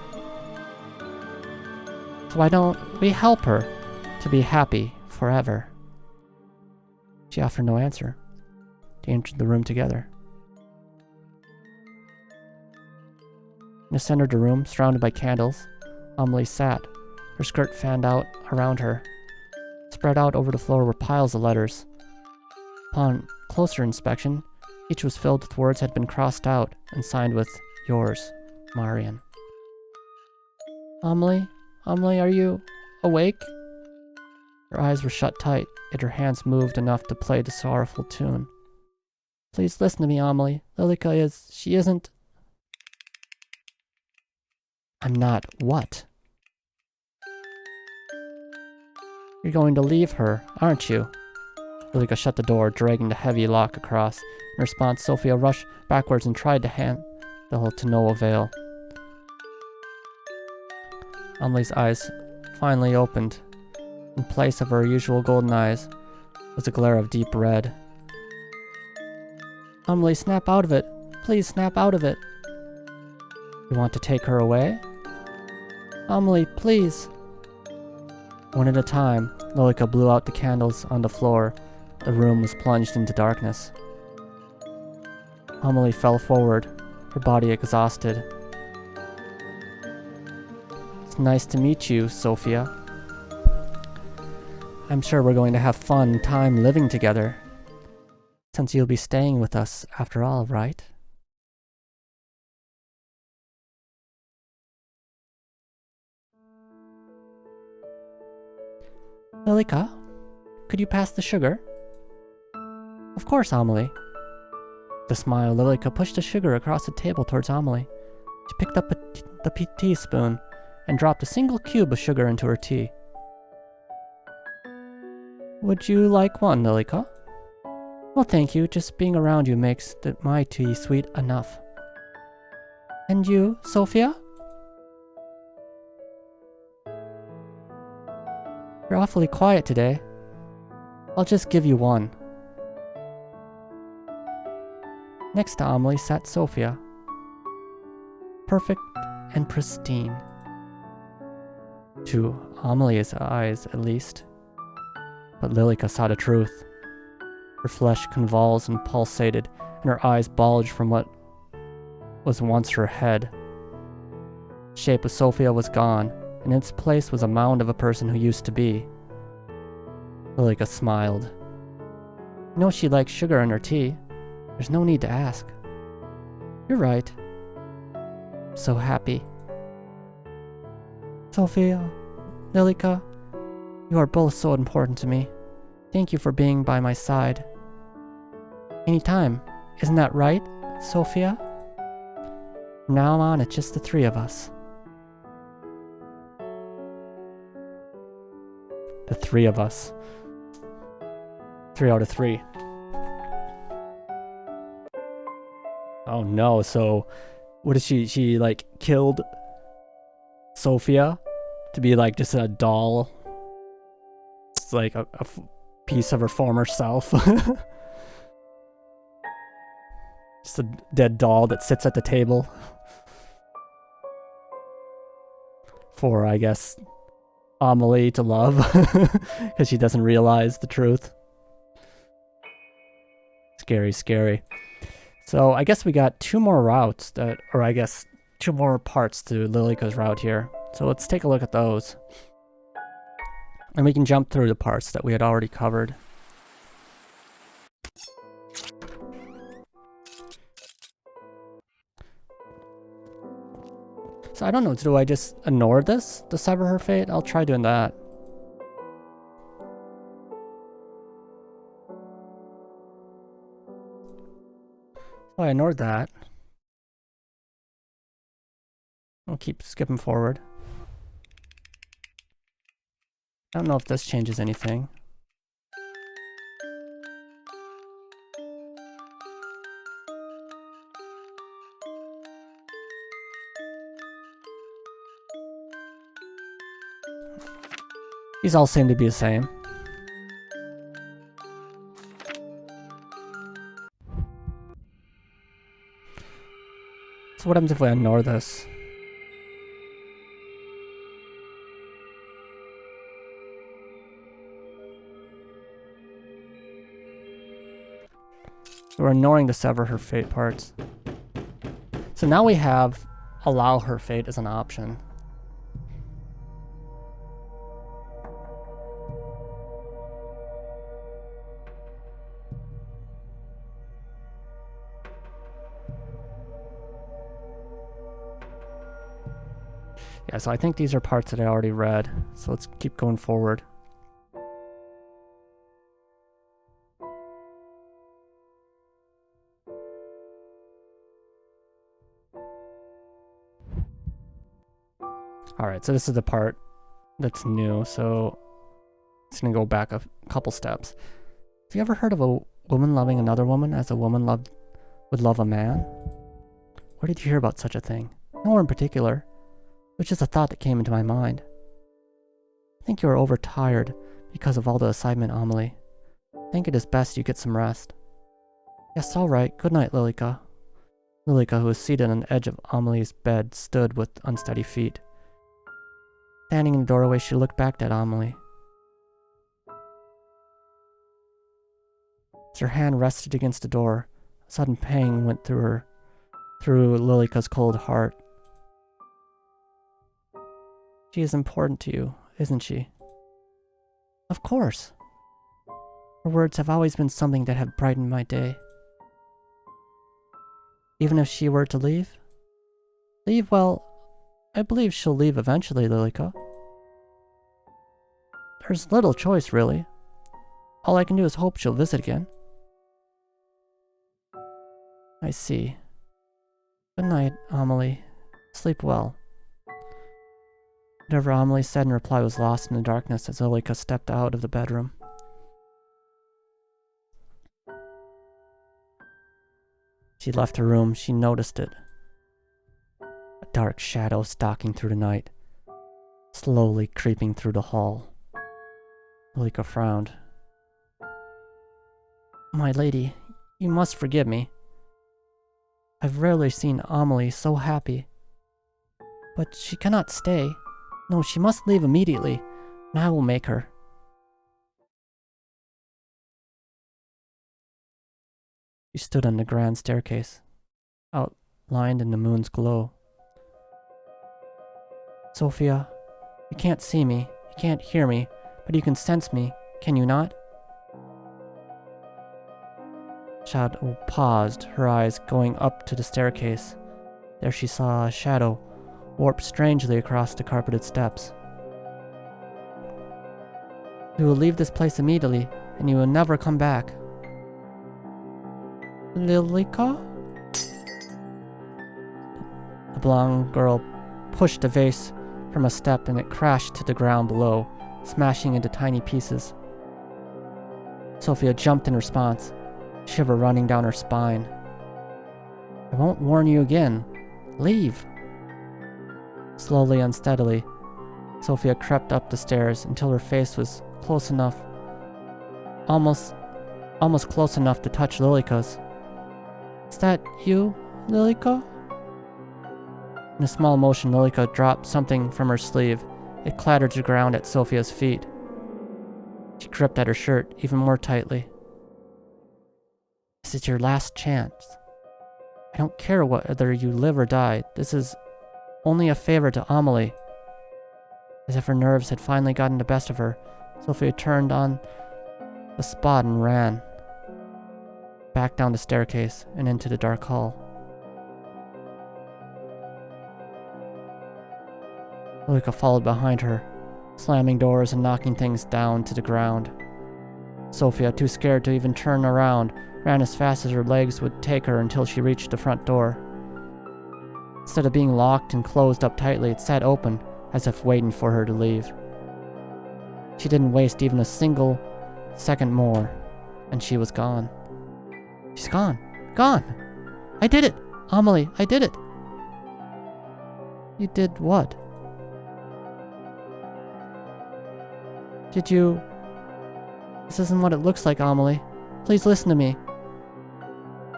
A: So why don't we help her to be happy forever? She offered no answer. They entered the room together. In the center of the room, surrounded by candles, Amelie sat, her skirt fanned out around her. Spread out over the floor were piles of letters. Upon closer inspection, each was filled with words that had been crossed out and signed with, Yours, Marian. Amelie, are you awake? Her eyes were shut tight, yet her hands moved enough to play the sorrowful tune. Please listen to me, Amelie. Lilika she isn't... I'm not what? You're going to leave her, aren't you? Lilika shut the door, dragging the heavy lock across. In response, Sophia rushed backwards and tried to handle to no avail. Amelie's eyes finally opened. In place of her usual golden eyes was a glare of deep red. Amelie, snap out of it. Please snap out of it. You want to take her away? Amelie, please. One at a time, Lilika blew out the candles on the floor. The room was plunged into darkness. Amelie fell forward, her body exhausted. It's nice to meet you, Sophia. I'm sure we're going to have fun time living together, since you'll be staying with us after all, right? Lilika, could you pass the sugar? Of course, Amelie. With a smile, Lilika pushed the sugar across the table towards Amelie. She picked up the teaspoon and dropped a single cube of sugar into her tea. Would you like one, Lilika? Well, thank you. Just being around you makes my tea sweet enough. And you, Sophia? You're awfully quiet today. I'll just give you one. Next to Amelie sat Sophia. Perfect and pristine. To Amelie's eyes, at least. But Lilika saw the truth. Her flesh convulsed and pulsated, and her eyes bulged from what was once her head. The shape of Sophia was gone, and in its place was a mound of a person who used to be. Lilika smiled. You know she likes sugar in her tea. There's no need to ask. You're right. I'm so happy. Sophia, Lilika, you are both so important to me. Thank you for being by my side. Anytime, isn't that right, Sophia? From now on, it's just the three of us. The three of us. 3 out of 3. Oh no, so what is she? She like killed Sophia to be like just a doll. It's like a piece of her former self. Just a dead doll that sits at the table. For, I guess, Amelie to love. Because she doesn't realize the truth. Scary, scary. So I guess we got 2 more routes that, or I guess 2 more parts to Lilika's route here. So let's take a look at those. And we can jump through the parts that we had already covered. So I don't know, do I just ignore this to sever her fate? I'll try doing that. So I ignored that. I'll keep skipping forward. I don't know if this changes anything. These all seem to be the same. So what happens if we ignore this? We're ignoring the sever her fate parts. So now we have allow her fate as an option. Yeah, so I think these are parts that I already read. So let's keep going forward. Alright, so this is the part that's new, so it's gonna go back a couple steps. Have you ever heard of a woman loving another woman as a woman would love a man? Where did you hear about such a thing? Nowhere in particular. It was just a thought that came into my mind. I think you are overtired because of all the assignment, Amelie. I think it is best you get some rest. Yes, all right. Good night, Lilika. Lilika, who was seated on the edge of Amelie's bed, stood with unsteady feet. Standing in the doorway, she looked back at Amelie. As her hand rested against the door, a sudden pang went through Lilika's cold heart. She is important to you, isn't she? Of course. Her words have always been something that have brightened my day. Even if she were to leave? Leave, well, I believe she'll leave eventually, Lilika. There's little choice, really. All I can do is hope she'll visit again. I see. Good night, Amelie. Sleep well. Whatever Amelie said in reply was lost in the darkness as Lilika stepped out of the bedroom. She left her room. She noticed it. A dark shadow stalking through the night, slowly creeping through the hall. Lilika frowned. My lady, you must forgive me. I've rarely seen Amelie so happy. But she cannot stay. No, she must leave immediately, and I will make her. She stood on the grand staircase, outlined in the moon's glow. Sophia, you can't see me, you can't hear me, but you can sense me, can you not? Shadow paused, her eyes going up to the staircase. There she saw a shadow warp strangely across the carpeted steps. "You will leave this place immediately, and you will never come back." "Lilika?" The blonde girl pushed a vase from a step and it crashed to the ground below, smashing into tiny pieces. Sophia jumped in response, shiver running down her spine. "I won't warn you again. Leave." Slowly and steadily, Sophia crept up the stairs until her face was close enough, almost close enough to touch Lilika's. "Is that you, Lilika?" In a small motion, Lilika dropped something from her sleeve. It clattered to the ground at Sophia's feet. She gripped at her shirt even more tightly. "This is your last chance. I don't care whether you live or die. This is only a favor to Amelie." As if her nerves had finally gotten the best of her, Sophia turned on the spot and ran back down the staircase and into the dark hall. Lilika followed behind her, slamming doors and knocking things down to the ground. Sophia, too scared to even turn around, ran as fast as her legs would take her until she reached the front door. Instead of being locked and closed up tightly, it sat open, as if waiting for her to leave. She didn't waste even a single second more, and she was gone. "She's gone! Gone! I did it! Amelie, I did it!" "You did what?" "Did you... This isn't what it looks like, Amelie. Please listen to me.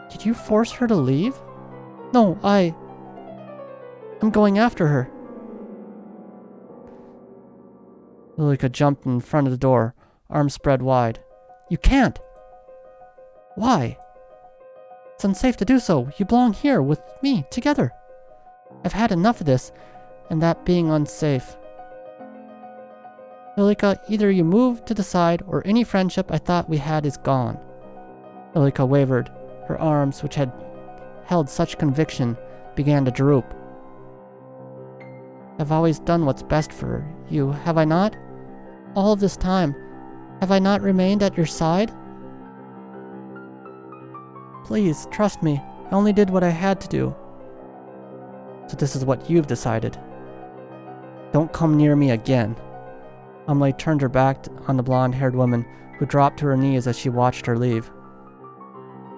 A: Did you force her to leave?" "No, I'm going after her." Lilika jumped in front of the door, arms spread wide. "You can't!" "Why?" "It's unsafe to do so. You belong here with me, together. I've had enough of this, and that being unsafe. Lilika, either you move to the side, or any friendship I thought we had is gone." Lilika wavered. Her arms, which had held such conviction, began to droop. "I've always done what's best for you, have I not? All of this time, have I not remained at your side? Please, trust me. I only did what I had to do." "So this is what you've decided. Don't come near me again." Amelie turned her back on the blonde-haired woman, who dropped to her knees as she watched her leave.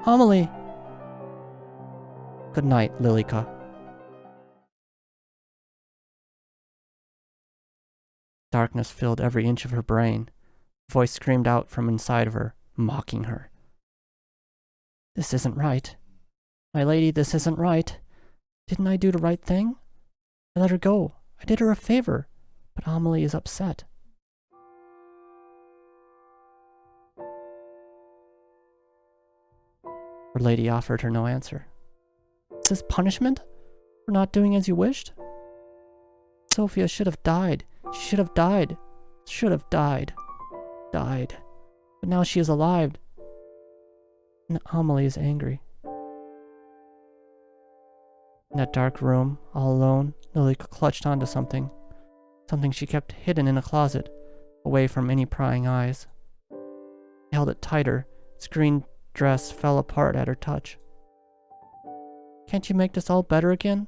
A: "Amelie!" "Good night, Lilika." Darkness filled every inch of her brain. A voice screamed out from inside of her, mocking her. "This isn't right. My lady, this isn't right. Didn't I do the right thing? I let her go. I did her a favor. But Amelie is upset." Her lady offered her no answer. "Is this punishment for not doing as you wished? Sophia should have died. She should have died. Should have died. Died. But now she is alive. And Amelie is angry." In that dark room, all alone, Lilika clutched onto something. Something she kept hidden in a closet, away from any prying eyes. She held it tighter. Its green dress fell apart at her touch. "Can't you make this all better again?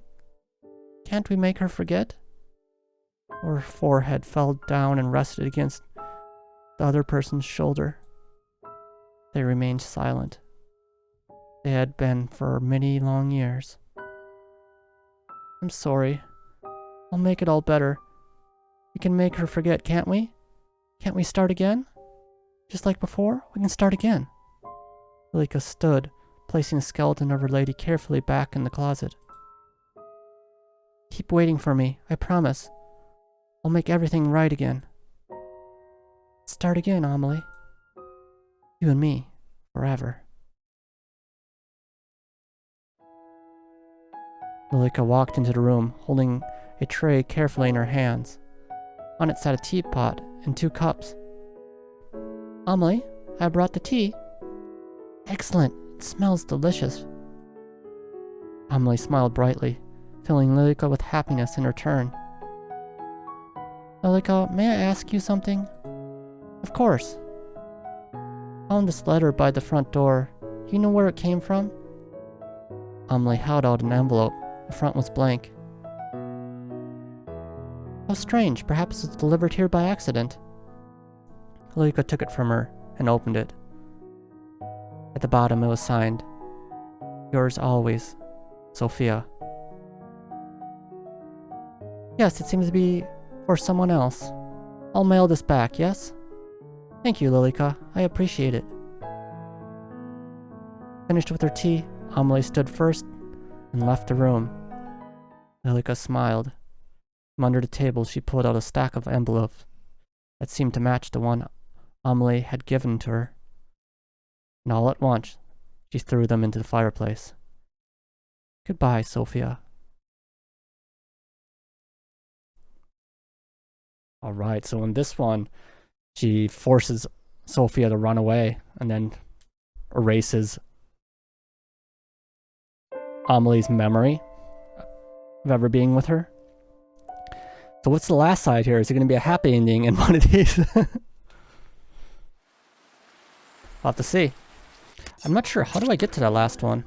A: Can't we make her forget?" Her forehead fell down and rested against the other person's shoulder. They remained silent. They had been for many long years. "I'm sorry. I'll make it all better. We can make her forget, can't we? Can't we start again? Just like before, we can start again." Lilika stood, placing the skeleton of her lady carefully back in the closet. "Keep waiting for me, I promise. I'll make everything right again. Start again, Amelie. You and me, forever." Lilika walked into the room, holding a tray carefully in her hands. On it sat a teapot and 2 cups. "Amelie, I brought the tea." "Excellent. It smells delicious. Amelie smiled brightly, filling Lilika with happiness in return. Lilika, may I ask you something? Of course. I found this letter by the front door. Do you know where it came from? Amelie held out an envelope. The front was blank. How strange. Perhaps it's delivered here by accident. Lilika took it from her and opened it. At the bottom it was signed, Yours always, Sophia. Yes, it seems to be for someone else. I'll mail this back, yes? Thank you, Lilika. I appreciate it. Finished with her tea, Amelie stood first and left the room. Lilika smiled. From under the table, she pulled out a stack of envelopes that seemed to match the one Amelie had given to her. And all at once, she threw them into the fireplace. Goodbye, Sophia. Alright, so in this one, she forces Sophia to run away and then erases Amelie's memory of ever being with her. So what's the last side here? Is it going to be a happy ending in one of these? We'll have to see. I'm not sure. How do I get to that last one?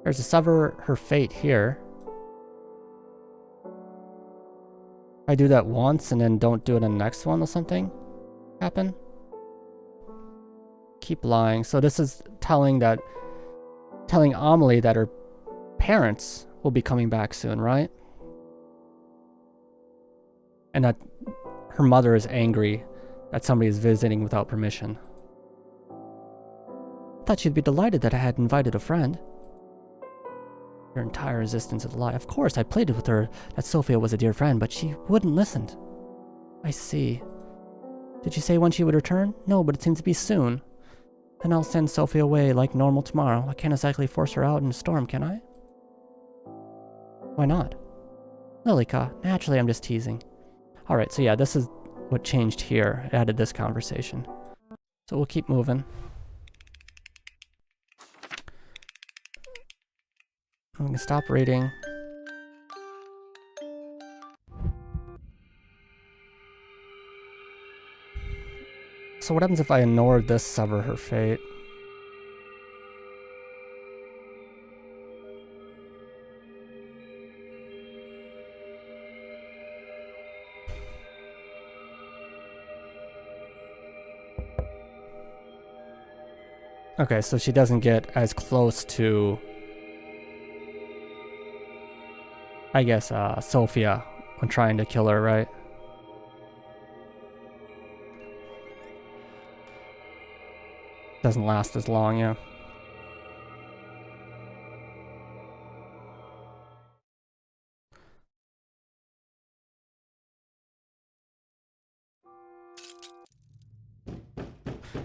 A: There's a sever her fate here. I do that once and then don't do it in the next one or something happen. Keep lying. So this is telling Amelie that her parents will be coming back soon, right? And that her mother is angry that somebody is visiting without permission. I thought she'd be delighted that I had invited a friend. Her entire resistance is a lie. Of course, I pleaded with her that Sophia was a dear friend, but she wouldn't listen. I see. Did she say when she would return? No, but it seems to be soon. Then I'll send Sophia away like normal tomorrow. I can't exactly force her out in a storm, can I? Why not? Lilika, naturally I'm just teasing. Alright, so yeah, this is what changed here. It added this conversation. So we'll keep moving. I'm gonna stop reading. So what happens if I ignore this sever her fate? Okay, so she doesn't get as close to, I guess, Sophia when trying to kill her, right? Doesn't last as long, yeah.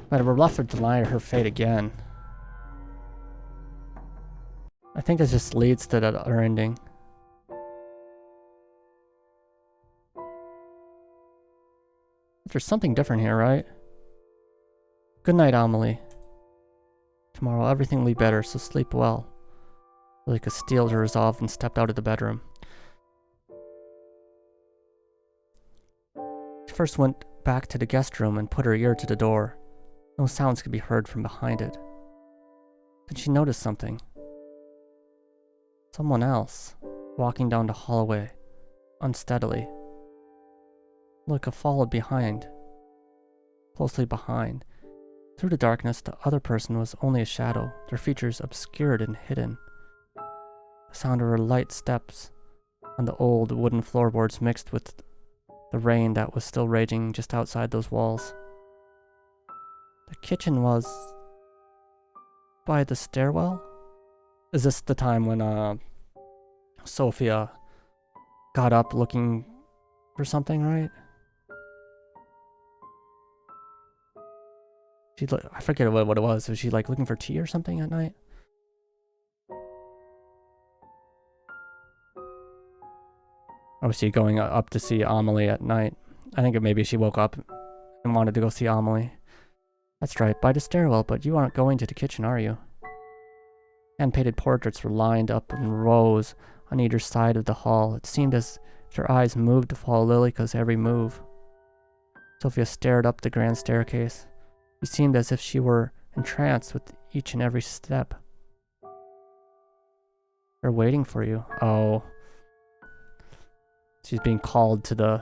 A: But we're left to deny her fate again. I think this just leads to that other ending. There's something different here, right? Good night, Amelie. Tomorrow everything will be better, so sleep well. Lilika steeled her resolve and stepped out of the bedroom. She first went back to the guest room and put her ear to the door. No sounds could be heard from behind it. Then she noticed something. Someone else, walking down the hallway, unsteadily. Lilika followed behind, closely behind. Through the darkness, the other person was only a shadow, their features obscured and hidden. The sound of her light steps on the old wooden floorboards mixed with the rain that was still raging just outside those walls. The kitchen was by the stairwell? Is this the time when Sophia got up looking for something, right? I forget what it was. Was she like looking for tea or something at night? Or was she going up to see Amelie at night? I think maybe she woke up and wanted to go see Amelie. That's right, by the stairwell, but you aren't going to the kitchen, are you? Hand-painted portraits were lined up in rows on either side of the hall. It seemed as if her eyes moved to follow Lilika's every move. Sophia stared up the grand staircase. It seemed as if she were entranced with each and every step. They're waiting for you. Oh. She's being called to the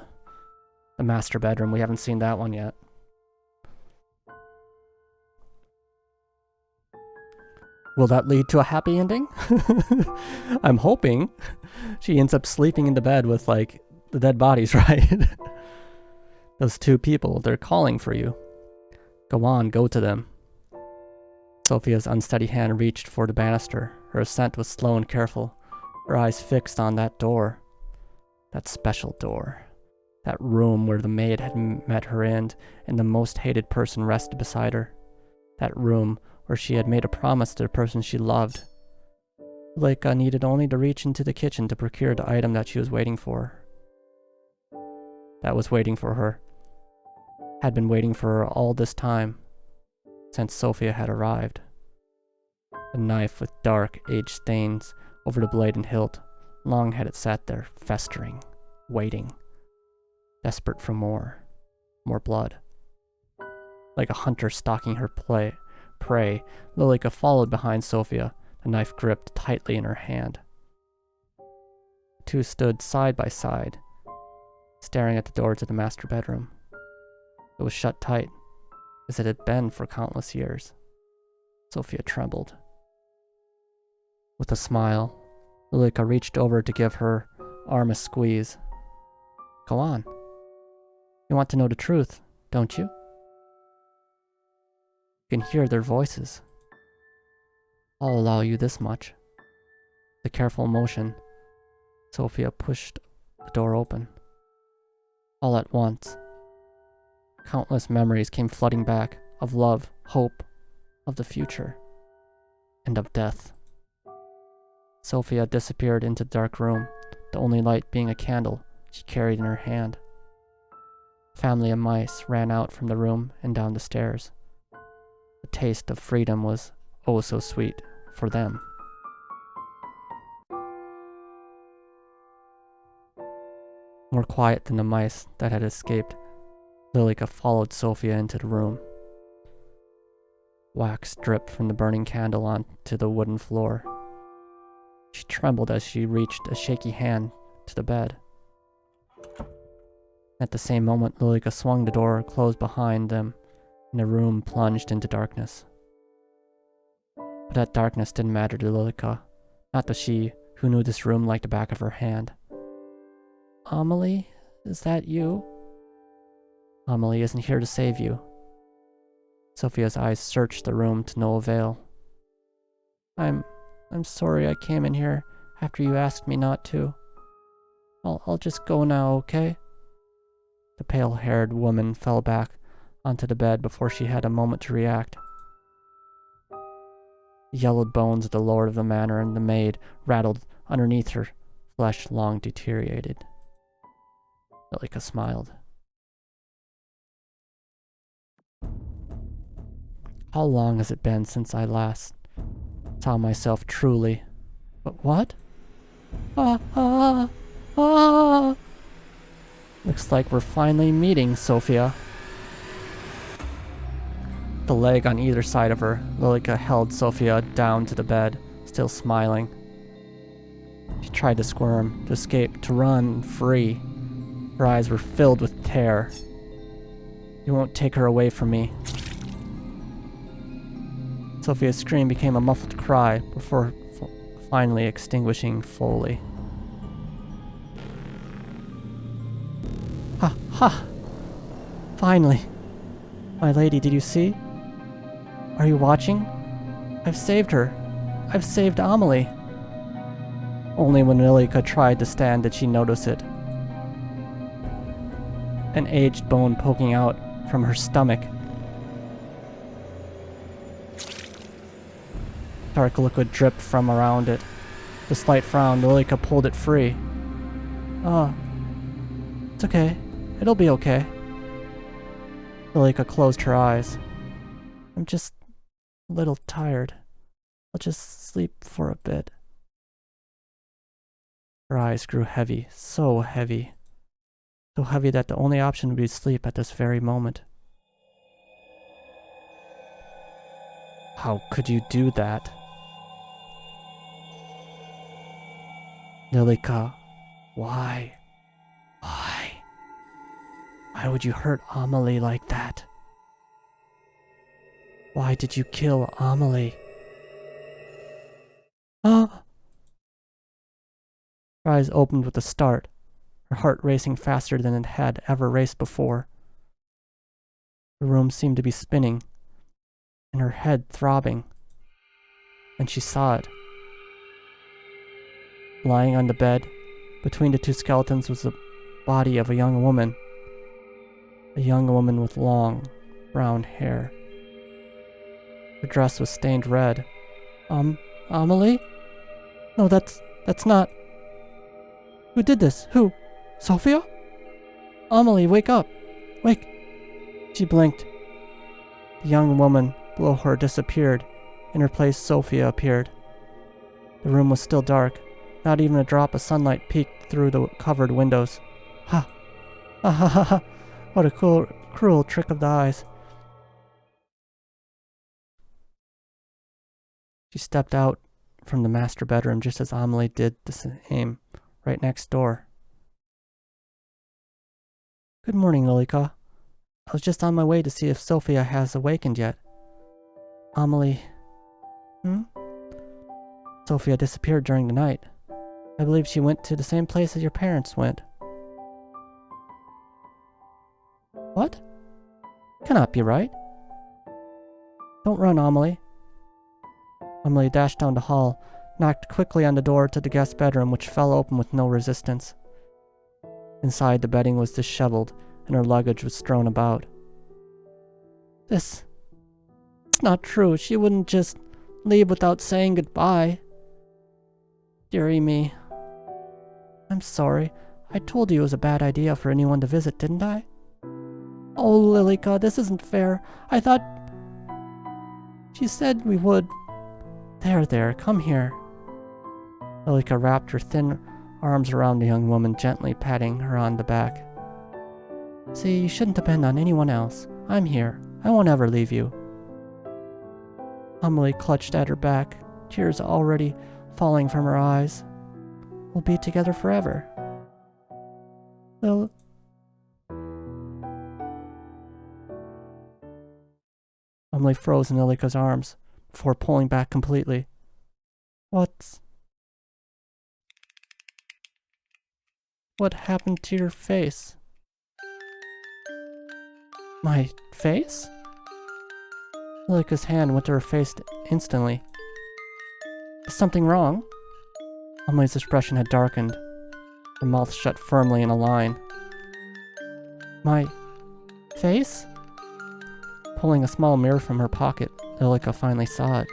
A: master bedroom. We haven't seen that one yet. Will that lead to a happy ending? I'm hoping. She ends up sleeping in the bed with, like, the dead bodies, right? Those two people, they're calling for you. Go on, go to them. Sophia's unsteady hand reached for the banister. Her ascent was slow and careful, her eyes fixed on that door. That special door. That room where the maid had met her end and the most hated person rested beside her. That room where she had made a promise to the person she loved. Lilika needed only to reach into the kitchen to procure the item that she was waiting for. That was waiting for her. Had been waiting for her all this time, since Sophia had arrived. A knife with dark, aged stains over the blade and hilt. Long had it sat there, festering, waiting, desperate for more blood. Like a hunter stalking her prey, Lilika followed behind Sophia, the knife gripped tightly in her hand. The two stood side by side, staring at the door to the master bedroom. It was shut tight, as it had been for countless years. Sophia trembled. With a smile, Lilika reached over to give her arm a squeeze. Go on. You want to know the truth, don't you? You can hear their voices. I'll allow you this much. With a careful motion, Sophia pushed the door open. All at once, countless memories came flooding back of love, hope, of the future, and of death. Sophia disappeared into the dark room, the only light being a candle she carried in her hand. A family of mice ran out from the room and down the stairs. The taste of freedom was oh so sweet for them. More quiet than the mice that had escaped, Lilika followed Sophia into the room. Wax dripped from the burning candle onto the wooden floor. She trembled as she reached a shaky hand to the bed. At the same moment, Lilika swung the door closed behind them, and the room plunged into darkness. But that darkness didn't matter to Lilika, not to she who knew this room like the back of her hand. Amelie, is that you? Amelie isn't here to save you. Sophia's eyes searched the room to no avail. I'm sorry I came in here after you asked me not to. I'll just go now, okay? The pale-haired woman fell back onto the bed before she had a moment to react. The yellowed bones of the lord of the manor and the maid rattled underneath her flesh long deteriorated. Lilika smiled. How long has it been since I last saw myself truly? But what? Looks like we're finally meeting, Sophia. The leg on either side of her, Lilika held Sophia down to the bed, still smiling. She tried to squirm, to escape, to run free. Her eyes were filled with terror. You won't take her away from me. Sophia's scream became a muffled cry before finally extinguishing fully. Ha! Ha! Finally! My lady, did you see? Are you watching? I've saved her. I've saved Amelie. Only when Lilika tried to stand did she notice it. An aged bone poking out from her stomach. Dark liquid dripped from around it. The slight frown, Lilika pulled it free. It's okay. It'll be okay. Lilika closed her eyes. I'm just a little tired. I'll just sleep for a bit. Her eyes grew heavy, so heavy. So heavy that the only option would be sleep at this very moment. How could you do that? Lilika, why? Why? Why would you hurt Amelie like that? Why did you kill Amelie? Ah! Her eyes opened with a start, her heart racing faster than it had ever raced before. The room seemed to be spinning, and her head throbbing. And she saw it. Lying on the bed, between the two skeletons, was the body of a young woman. A young woman with long, brown hair. Her dress was stained red. Amelie? No, that's not... Who did this? Who? Sophia? Amelie, wake up! Wake! She blinked. The young woman below her disappeared. In her place, Sophia appeared. The room was still dark. Not even a drop of sunlight peeked through the covered windows. Ha! Ha ha ha ha! What a cruel trick of the eyes. She stepped out from the master bedroom just as Amelie did the same, right next door. Good morning, Lilika. I was just on my way to see if Sophia has awakened yet. Amelie... Sophia disappeared during the night. I believe she went to the same place as your parents went. What? Cannot be right. Don't run, Amelie. Amelie dashed down the hall, knocked quickly on the door to the guest bedroom, which fell open with no resistance. Inside, the bedding was disheveled, and her luggage was strewn about. It's not true. She wouldn't just leave without saying goodbye. Dearie me. I'm sorry. I told you it was a bad idea for anyone to visit, didn't I? Oh, Lilika, this isn't fair. I thought... She said we would. There, come here. Lilika wrapped her thin arms around the young woman, gently patting her on the back. See, you shouldn't depend on anyone else. I'm here. I won't ever leave you. Amelie clutched at her back, tears already falling from her eyes. We'll be together forever. Amelie froze in Lilika's arms before pulling back completely. What happened to your face? My face? Lilika's hand went to her face instantly. Is something wrong? Amelie's expression had darkened, her mouth shut firmly in a line. My face? Pulling a small mirror from her pocket, Lilika finally saw it.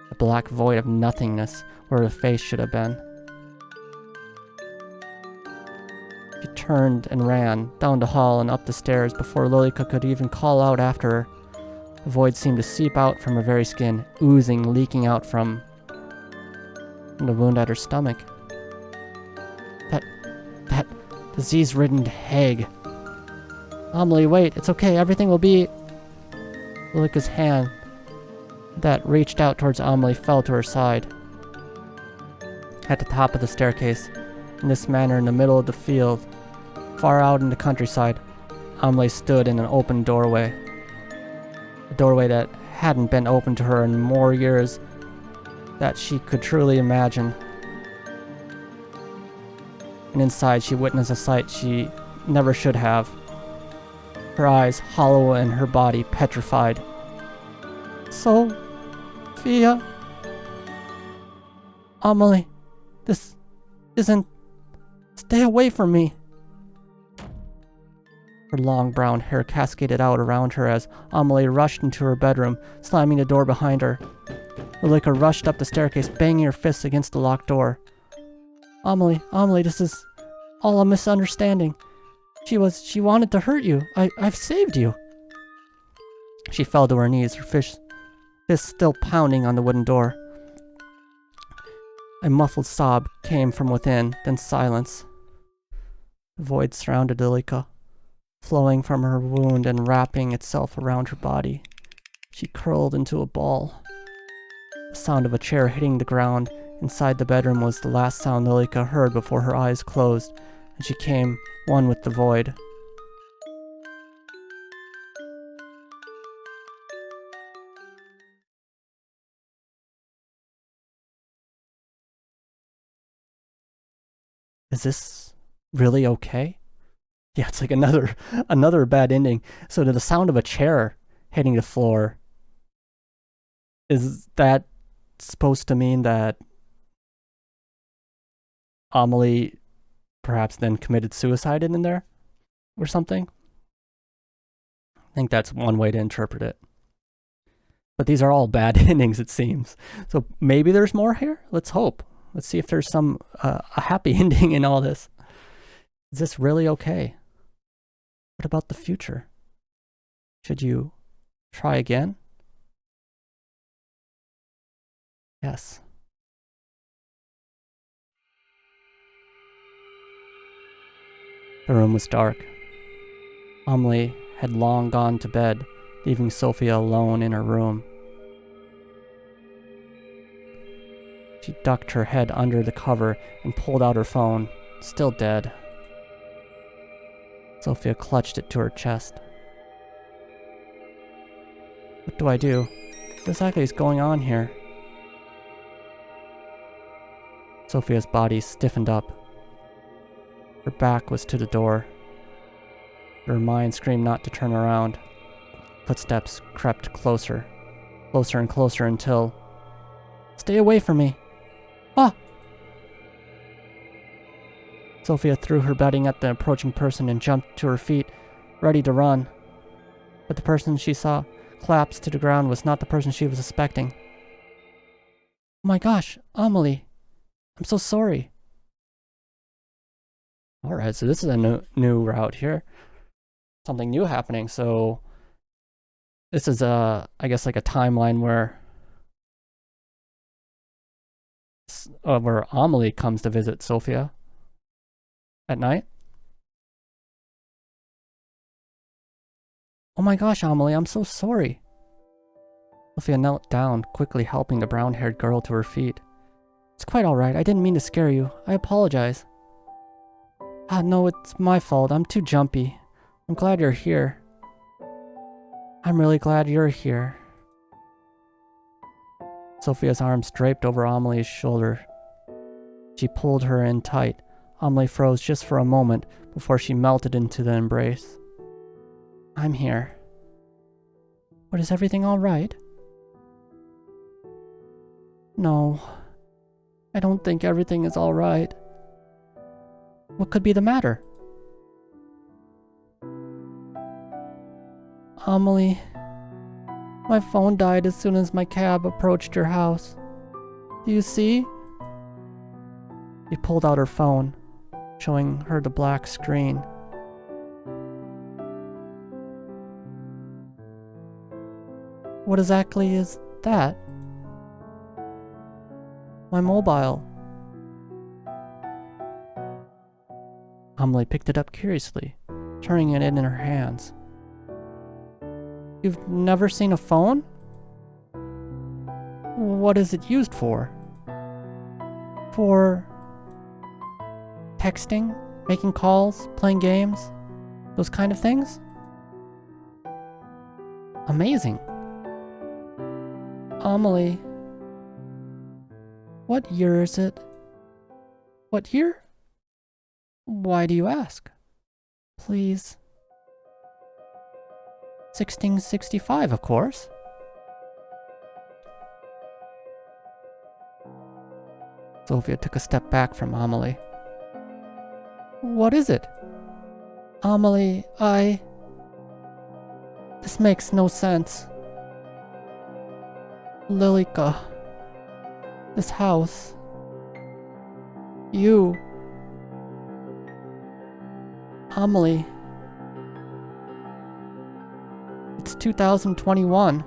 A: A black void of nothingness where the face should have been. She turned and ran down the hall and up the stairs before Lilika could even call out after her. The void seemed to seep out from her very skin, oozing, leaking out from the wound at her stomach. That disease-ridden hag. Amelie, wait, it's okay, everything will be... Lilika's hand that reached out towards Amelie fell to her side. At the top of the staircase, in this manner in the middle of the field, far out in the countryside, Amelie stood in an open doorway. A doorway that hadn't been open to her in more years that she could truly imagine. And inside she witnessed a sight she never should have. Her eyes hollow and her body petrified. Sophia? Amelie, this isn't... Stay away from me. Her long brown hair cascaded out around her as Amelie rushed into her bedroom, slamming the door behind her. Lilika rushed up the staircase, banging her fists against the locked door. Amelie, this is all a misunderstanding. She wanted to hurt you. I've saved you. She fell to her knees, her fist still pounding on the wooden door. A muffled sob came from within, then silence. The void surrounded Lilika, flowing from her wound and wrapping itself around her body. She curled into a ball. The sound of a chair hitting the ground inside the bedroom was the last sound Lilika heard before her eyes closed, and she came one with the void. Is this really okay? Yeah, it's like another bad ending. So to the sound of a chair hitting the floor, is that supposed to mean that Amelie perhaps then committed suicide in there or something? I think that's one way to interpret it. But these are all bad endings, it seems. So maybe there's more here? Let's hope. Let's see if there's a happy ending in all this. Is this really okay? What about the future? Should you try again? Yes. The room was dark. Amelie had long gone to bed, leaving Sophia alone in her room. She ducked her head under the cover and pulled out her phone, still dead. Sophia clutched it to her chest. What do I do? What exactly is going on here? Sophia's body stiffened up. Her back was to the door. Her mind screamed not to turn around. Footsteps crept closer and closer until... Stay away from me! Ah! Sophia threw her bedding at the approaching person and jumped to her feet, ready to run. But the person she saw collapse to the ground was not the person she was expecting. Oh my gosh, Amelie! I'm so sorry. Alright, so this is a new route here. Something new happening, so... This is I guess like a timeline where Amelie comes to visit Sophia at night. Oh my gosh, Amelie, I'm so sorry. Sophia knelt down, quickly helping the brown-haired girl to her feet. It's quite alright, I didn't mean to scare you. I apologize. Ah, no, it's my fault. I'm too jumpy. I'm glad you're here. I'm really glad you're here. Sophia's arms draped over Amelie's shoulder. She pulled her in tight. Amelie froze just for a moment before she melted into the embrace. I'm here. But is everything all right? No, I don't think everything is all right. What could be the matter? Amelie, my phone died as soon as my cab approached your house. Do you see? She pulled out her phone, showing her the black screen. What exactly is that? My mobile. Amelie picked it up curiously, turning it in her hands. You've never seen a phone? What is it used for? For texting, making calls, playing games, those kind of things? Amazing. Amelie, what year is it? What year? Why do you ask? Please. 1665, of course. Sophia took a step back from Amelie. What is it? Amelie, This makes no sense. Lilika. This house. You. Amelie. It's 2021.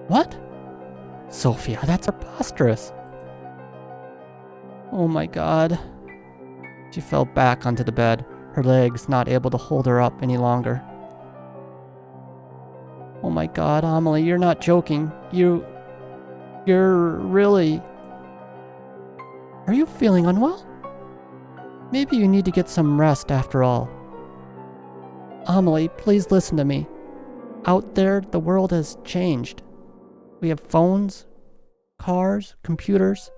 A: What? Sophia, that's preposterous. Oh my god. She fell back onto the bed, her legs not able to hold her up any longer. Oh my god, Amelie, you're not joking. You're really... Are you feeling unwell? Maybe you need to get some rest after all. Amelie, please listen to me. Out there, the world has changed. We have phones, cars, computers.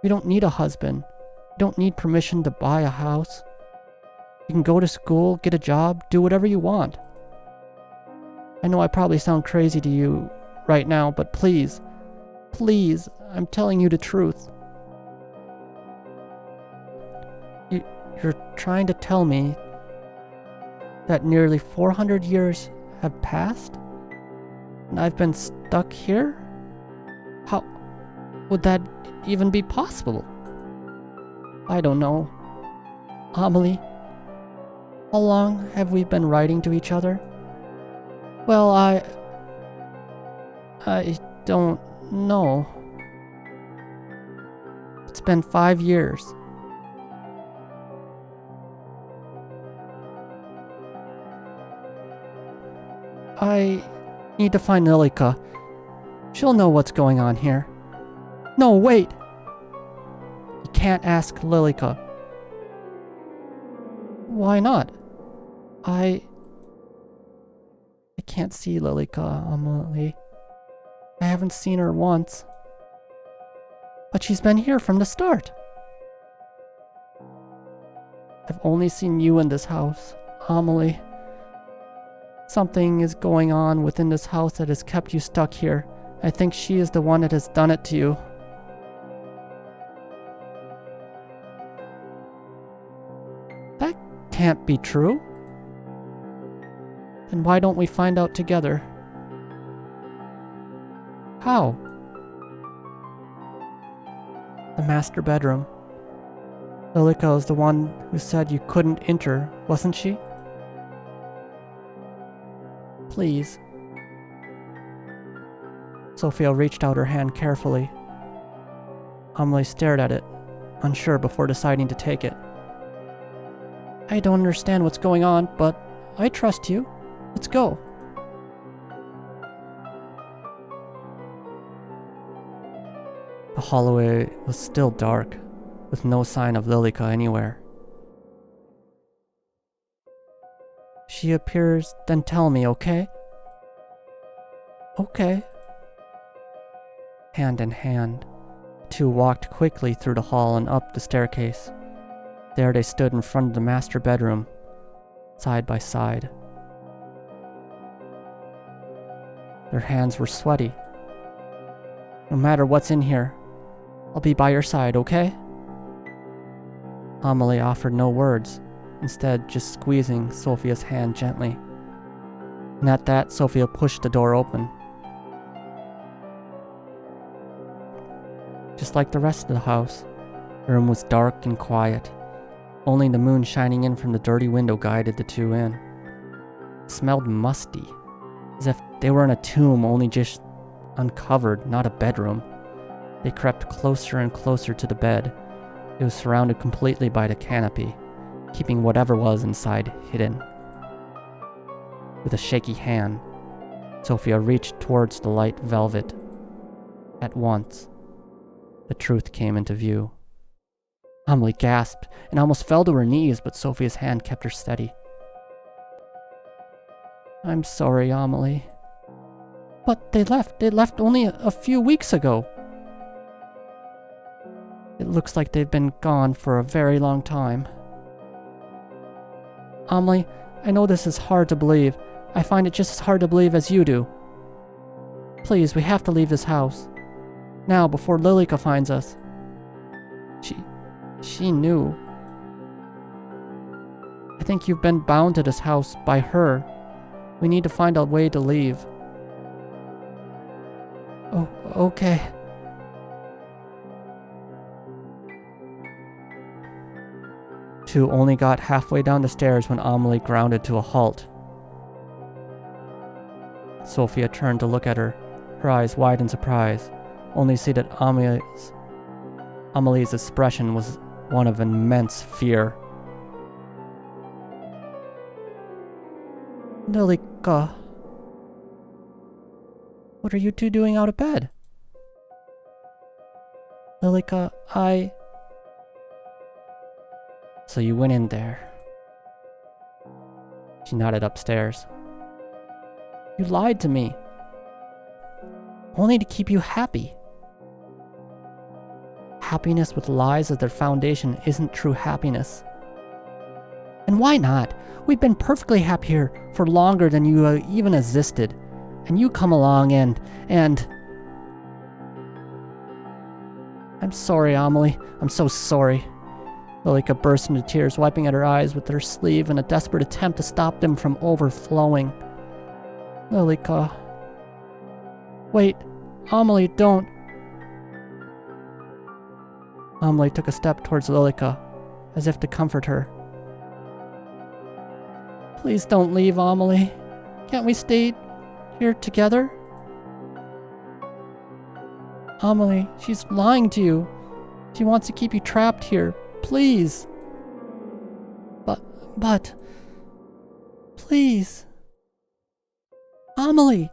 A: We don't need a husband. We don't need permission to buy a house. You can go to school, get a job, do whatever you want. I know I probably sound crazy to you right now, but please, I'm telling you the truth. You're trying to tell me that nearly 400 years have passed? And I've been stuck here? How would that even be possible? I don't know. Amelie, how long have we been writing to each other? Well, I don't know. It's been 5 years. I need to find Lilika. She'll know what's going on here. No, wait! You can't ask Lilika. Why not? I can't see Lilika, Amelie. I haven't seen her once. But she's been here from the start. I've only seen you in this house, Amelie. Something is going on within this house that has kept you stuck here. I think she is the one that has done it to you. That can't be true. Then why don't we find out together? How? The master bedroom. Lilika is the one who said you couldn't enter, wasn't she? Please. Sophia reached out her hand carefully. Amelie stared at it, unsure before deciding to take it. I don't understand what's going on, but I trust you. Let's go. The hallway was still dark, with no sign of Lilika anywhere. She appears, then tell me, okay? Okay. Hand in hand, the two walked quickly through the hall and up the staircase. There they stood in front of the master bedroom, side by side. Their hands were sweaty. No matter what's in here, I'll be by your side, okay? Amelie offered no words, instead just squeezing Sophia's hand gently. And at that, Sophia pushed the door open. Just like the rest of the house, the room was dark and quiet. Only the moon shining in from the dirty window guided the two in. It smelled musty, as if they were in a tomb only just uncovered, not a bedroom. They crept closer and closer to the bed. It was surrounded completely by the canopy, keeping whatever was inside hidden. With a shaky hand, Sophia reached towards the light velvet. At once, the truth came into view. Amelie gasped and almost fell to her knees, but Sophia's hand kept her steady. I'm sorry, Amelie. But they left. They left only a few weeks ago. It looks like they've been gone for a very long time. Amelie, I know this is hard to believe. I find it just as hard to believe as you do. Please, we have to leave this house. Now, before Lilika finds us. She knew. I think you've been bound to this house by her. We need to find a way to leave. Oh, okay. Two only got halfway down the stairs when Amelie grounded to a halt. Sophia turned to look at her, her eyes wide in surprise, only to see that Amelie's expression was one of immense fear. Lilika, what are you two doing out of bed? Lilika, So you went in there. She nodded upstairs. You lied to me. Only to keep you happy. Happiness with lies as their foundation isn't true happiness. And why not? We've been perfectly happy here for longer than you even existed. And you come along and... I'm sorry, Amelie. I'm so sorry. Lilika burst into tears, wiping at her eyes with her sleeve in a desperate attempt to stop them from overflowing. Lilika. Wait, Amelie, don't. Amelie took a step towards Lilika, as if to comfort her. Please don't leave, Amelie. Can't we stay here together? Amelie, she's lying to you. She wants to keep you trapped here. Please. But... Please. Amelie!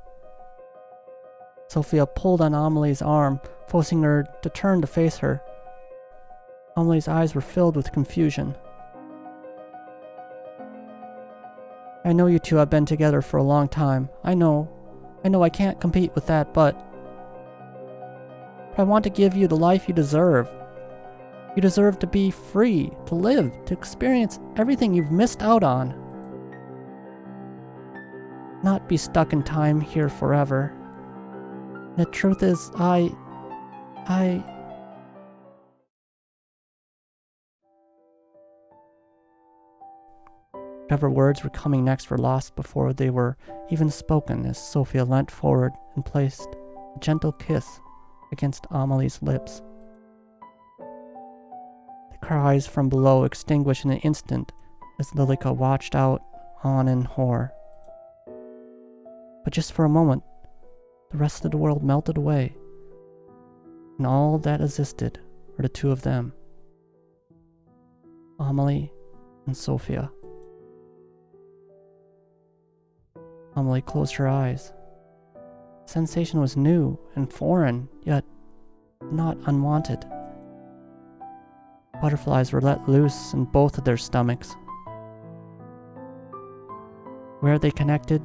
A: Sophia pulled on Amelie's arm, forcing her to turn to face her. Amelie's eyes were filled with confusion. I know you two have been together for a long time. I know I can't compete with that, but I want to give you the life you deserve. You deserve to be free, to live, to experience everything you've missed out on. Not be stuck in time here forever. The truth is, Whatever words were coming next were lost before they were even spoken as Sophia leant forward and placed a gentle kiss against Amelie's lips. The cries from below extinguished in an instant as Lilika watched out on in horror. But just for a moment, the rest of the world melted away, and all that existed were the two of them, Amelie and Sophia. Amelie closed her eyes. The sensation was new and foreign, yet not unwanted. Butterflies were let loose in both of their stomachs. Where they connected,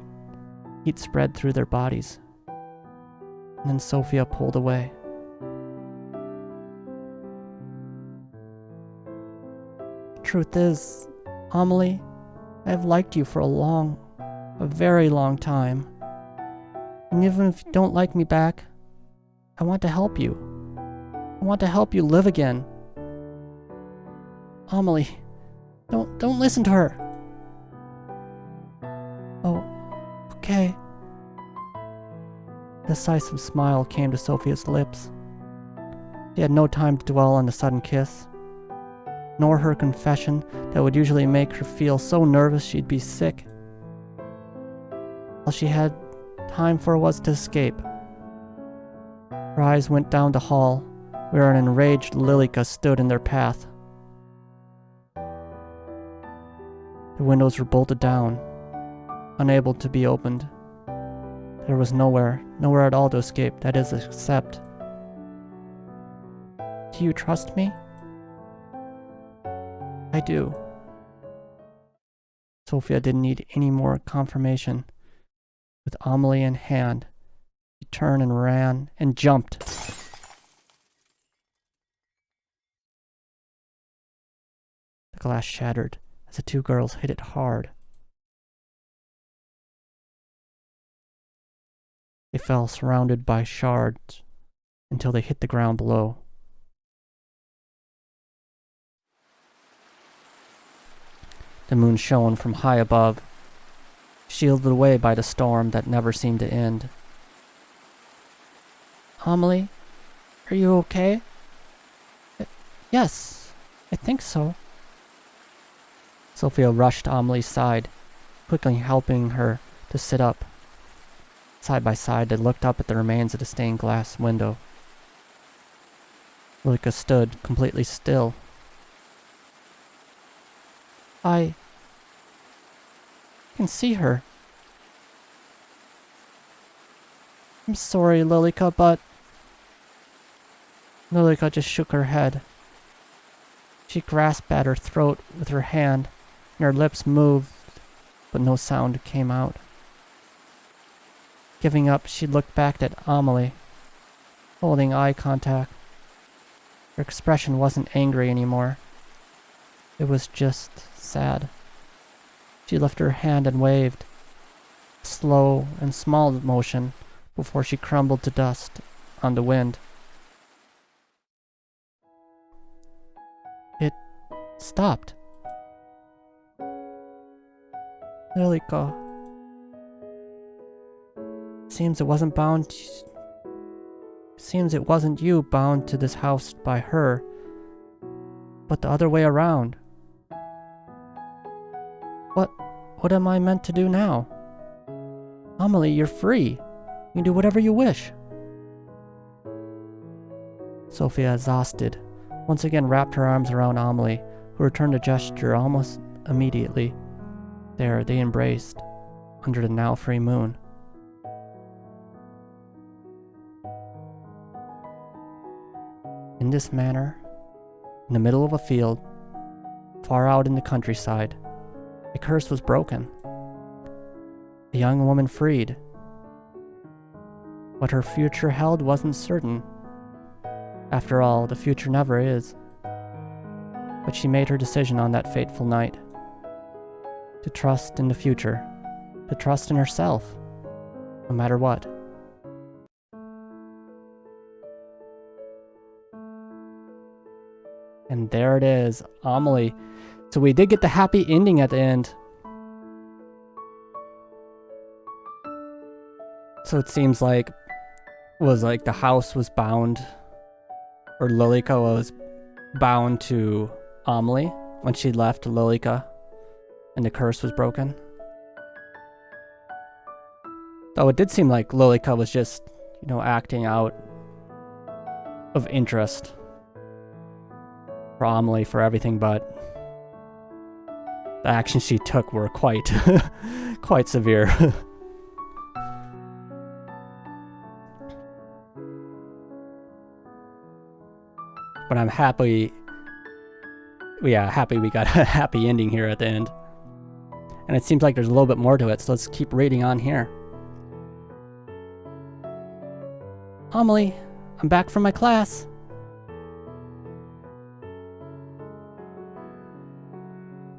A: heat spread through their bodies. And then Sophia pulled away. The truth is, Amelie, I have liked you for a very long time. And even if you don't like me back, I want to help you. I want to help you live again. Amelie, don't listen to her. Oh, okay. A decisive smile came to Sophia's lips. She had no time to dwell on the sudden kiss, nor her confession that would usually make her feel so nervous she'd be sick. All she had time for was to escape. Her eyes went down the hall, where an enraged Lilika stood in their path. The windows were bolted down, unable to be opened. There was nowhere at all to escape, that is, except... Do you trust me? I do. Sophia didn't need any more confirmation. With Amelie in hand, she turned and ran and jumped. The glass shattered as the two girls hit it hard. They fell surrounded by shards until they hit the ground below. The moon shone from high above, shielded away by the storm that never seemed to end. Amelie, are you okay? Yes, I think so. Sophia rushed to Amelie's side, quickly helping her to sit up. Side by side, they looked up at the remains of the stained glass window. Lilika stood completely still. I can see her. I'm sorry, Lilika, but... Lilika just shook her head. She grasped at her throat with her hand, and her lips moved, but no sound came out. Giving up, she looked back at Amelie, holding eye contact. Her expression wasn't angry anymore. It was just sad. She lifted her hand and waved, a slow and small motion, before she crumbled to dust on the wind. It stopped. Lilika. Seems it wasn't you bound to this house by her, but the other way around. What am I meant to do now? Amelie, you're free. You can do whatever you wish. Sophia, exhausted, once again wrapped her arms around Amelie, who returned the gesture almost immediately. There, they embraced, under the now free moon. In this manor, in the middle of a field, far out in the countryside, a curse was broken. A young woman freed. What her future held wasn't certain. After all, the future never is. But she made her decision on that fateful night. To trust in the future. To trust in herself. No matter what. And there it is, Amelie. So we did get the happy ending at the end. So it seems like the house was bound, or Lilika was bound to Amelie when she left Lilika, and the curse was broken. Though it did seem like Lilika was just, acting out of interest for Amelie for everything, but the actions she took were quite severe. But I'm happy we got a happy ending here at the end. And it seems like there's a little bit more to it, so let's keep reading on here. Amelie, I'm back from my class.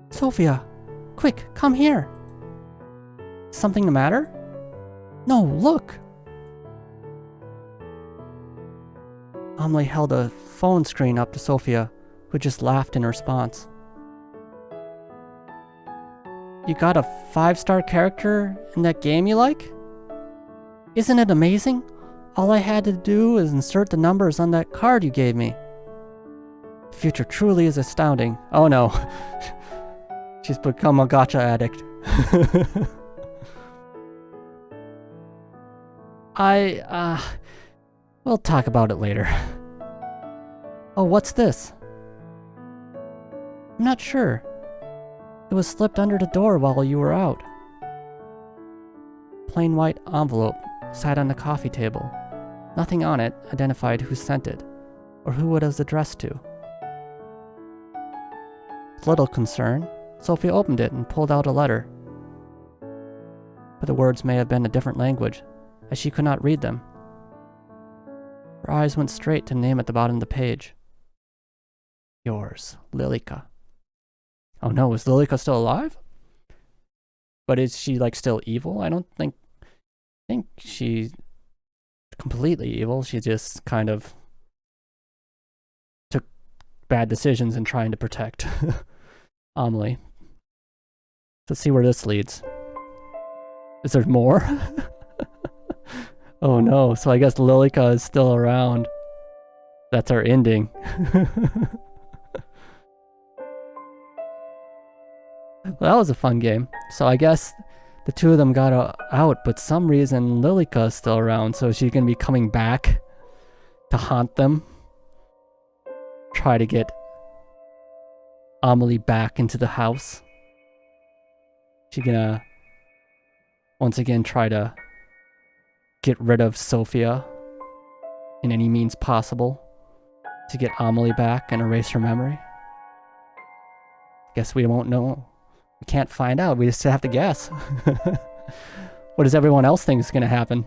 A: Sophia, quick, come here. Something the matter? No, look. Amelie held a phone screen up to Sophia, who just laughed in response. You got a 5-star character in that game you like? Isn't it amazing? All I had to do is insert the numbers on that card you gave me. The future truly is astounding. Oh no. She's become a gacha addict. We'll talk about it later. Oh, what's this? I'm not sure. It was slipped under the door while you were out. Plain white envelope sat on the coffee table. Nothing on it identified who sent it, or who it was addressed to. With little concern, Sophia opened it and pulled out a letter. But the words may have been a different language, as she could not read them. Her eyes went straight to the name at the bottom of the page. Yours, Lilika. Oh no, is Lilika still alive? But is she still evil? I don't think she's completely evil. She just kind of took bad decisions in trying to protect Amelie. Let's see where this leads. Is there more? Oh no, so I guess Lilika is still around. That's our ending. That was a fun game. So I guess the two of them got out, but some reason Lilika is still around, so she's gonna be coming back to haunt them. Try to get Amelie back into the house. She's gonna once again try to get rid of Sophia in any means possible to get Amelie back and erase her memory. Guess we won't know. We can't find out. We just have to guess. What does everyone else think is going to happen?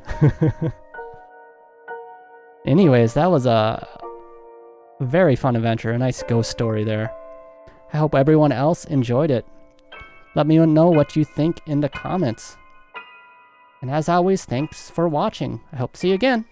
A: Anyways, that was a very fun adventure. A nice ghost story there. I hope everyone else enjoyed it. Let me know what you think in the comments. And as always, thanks for watching. I hope to see you again.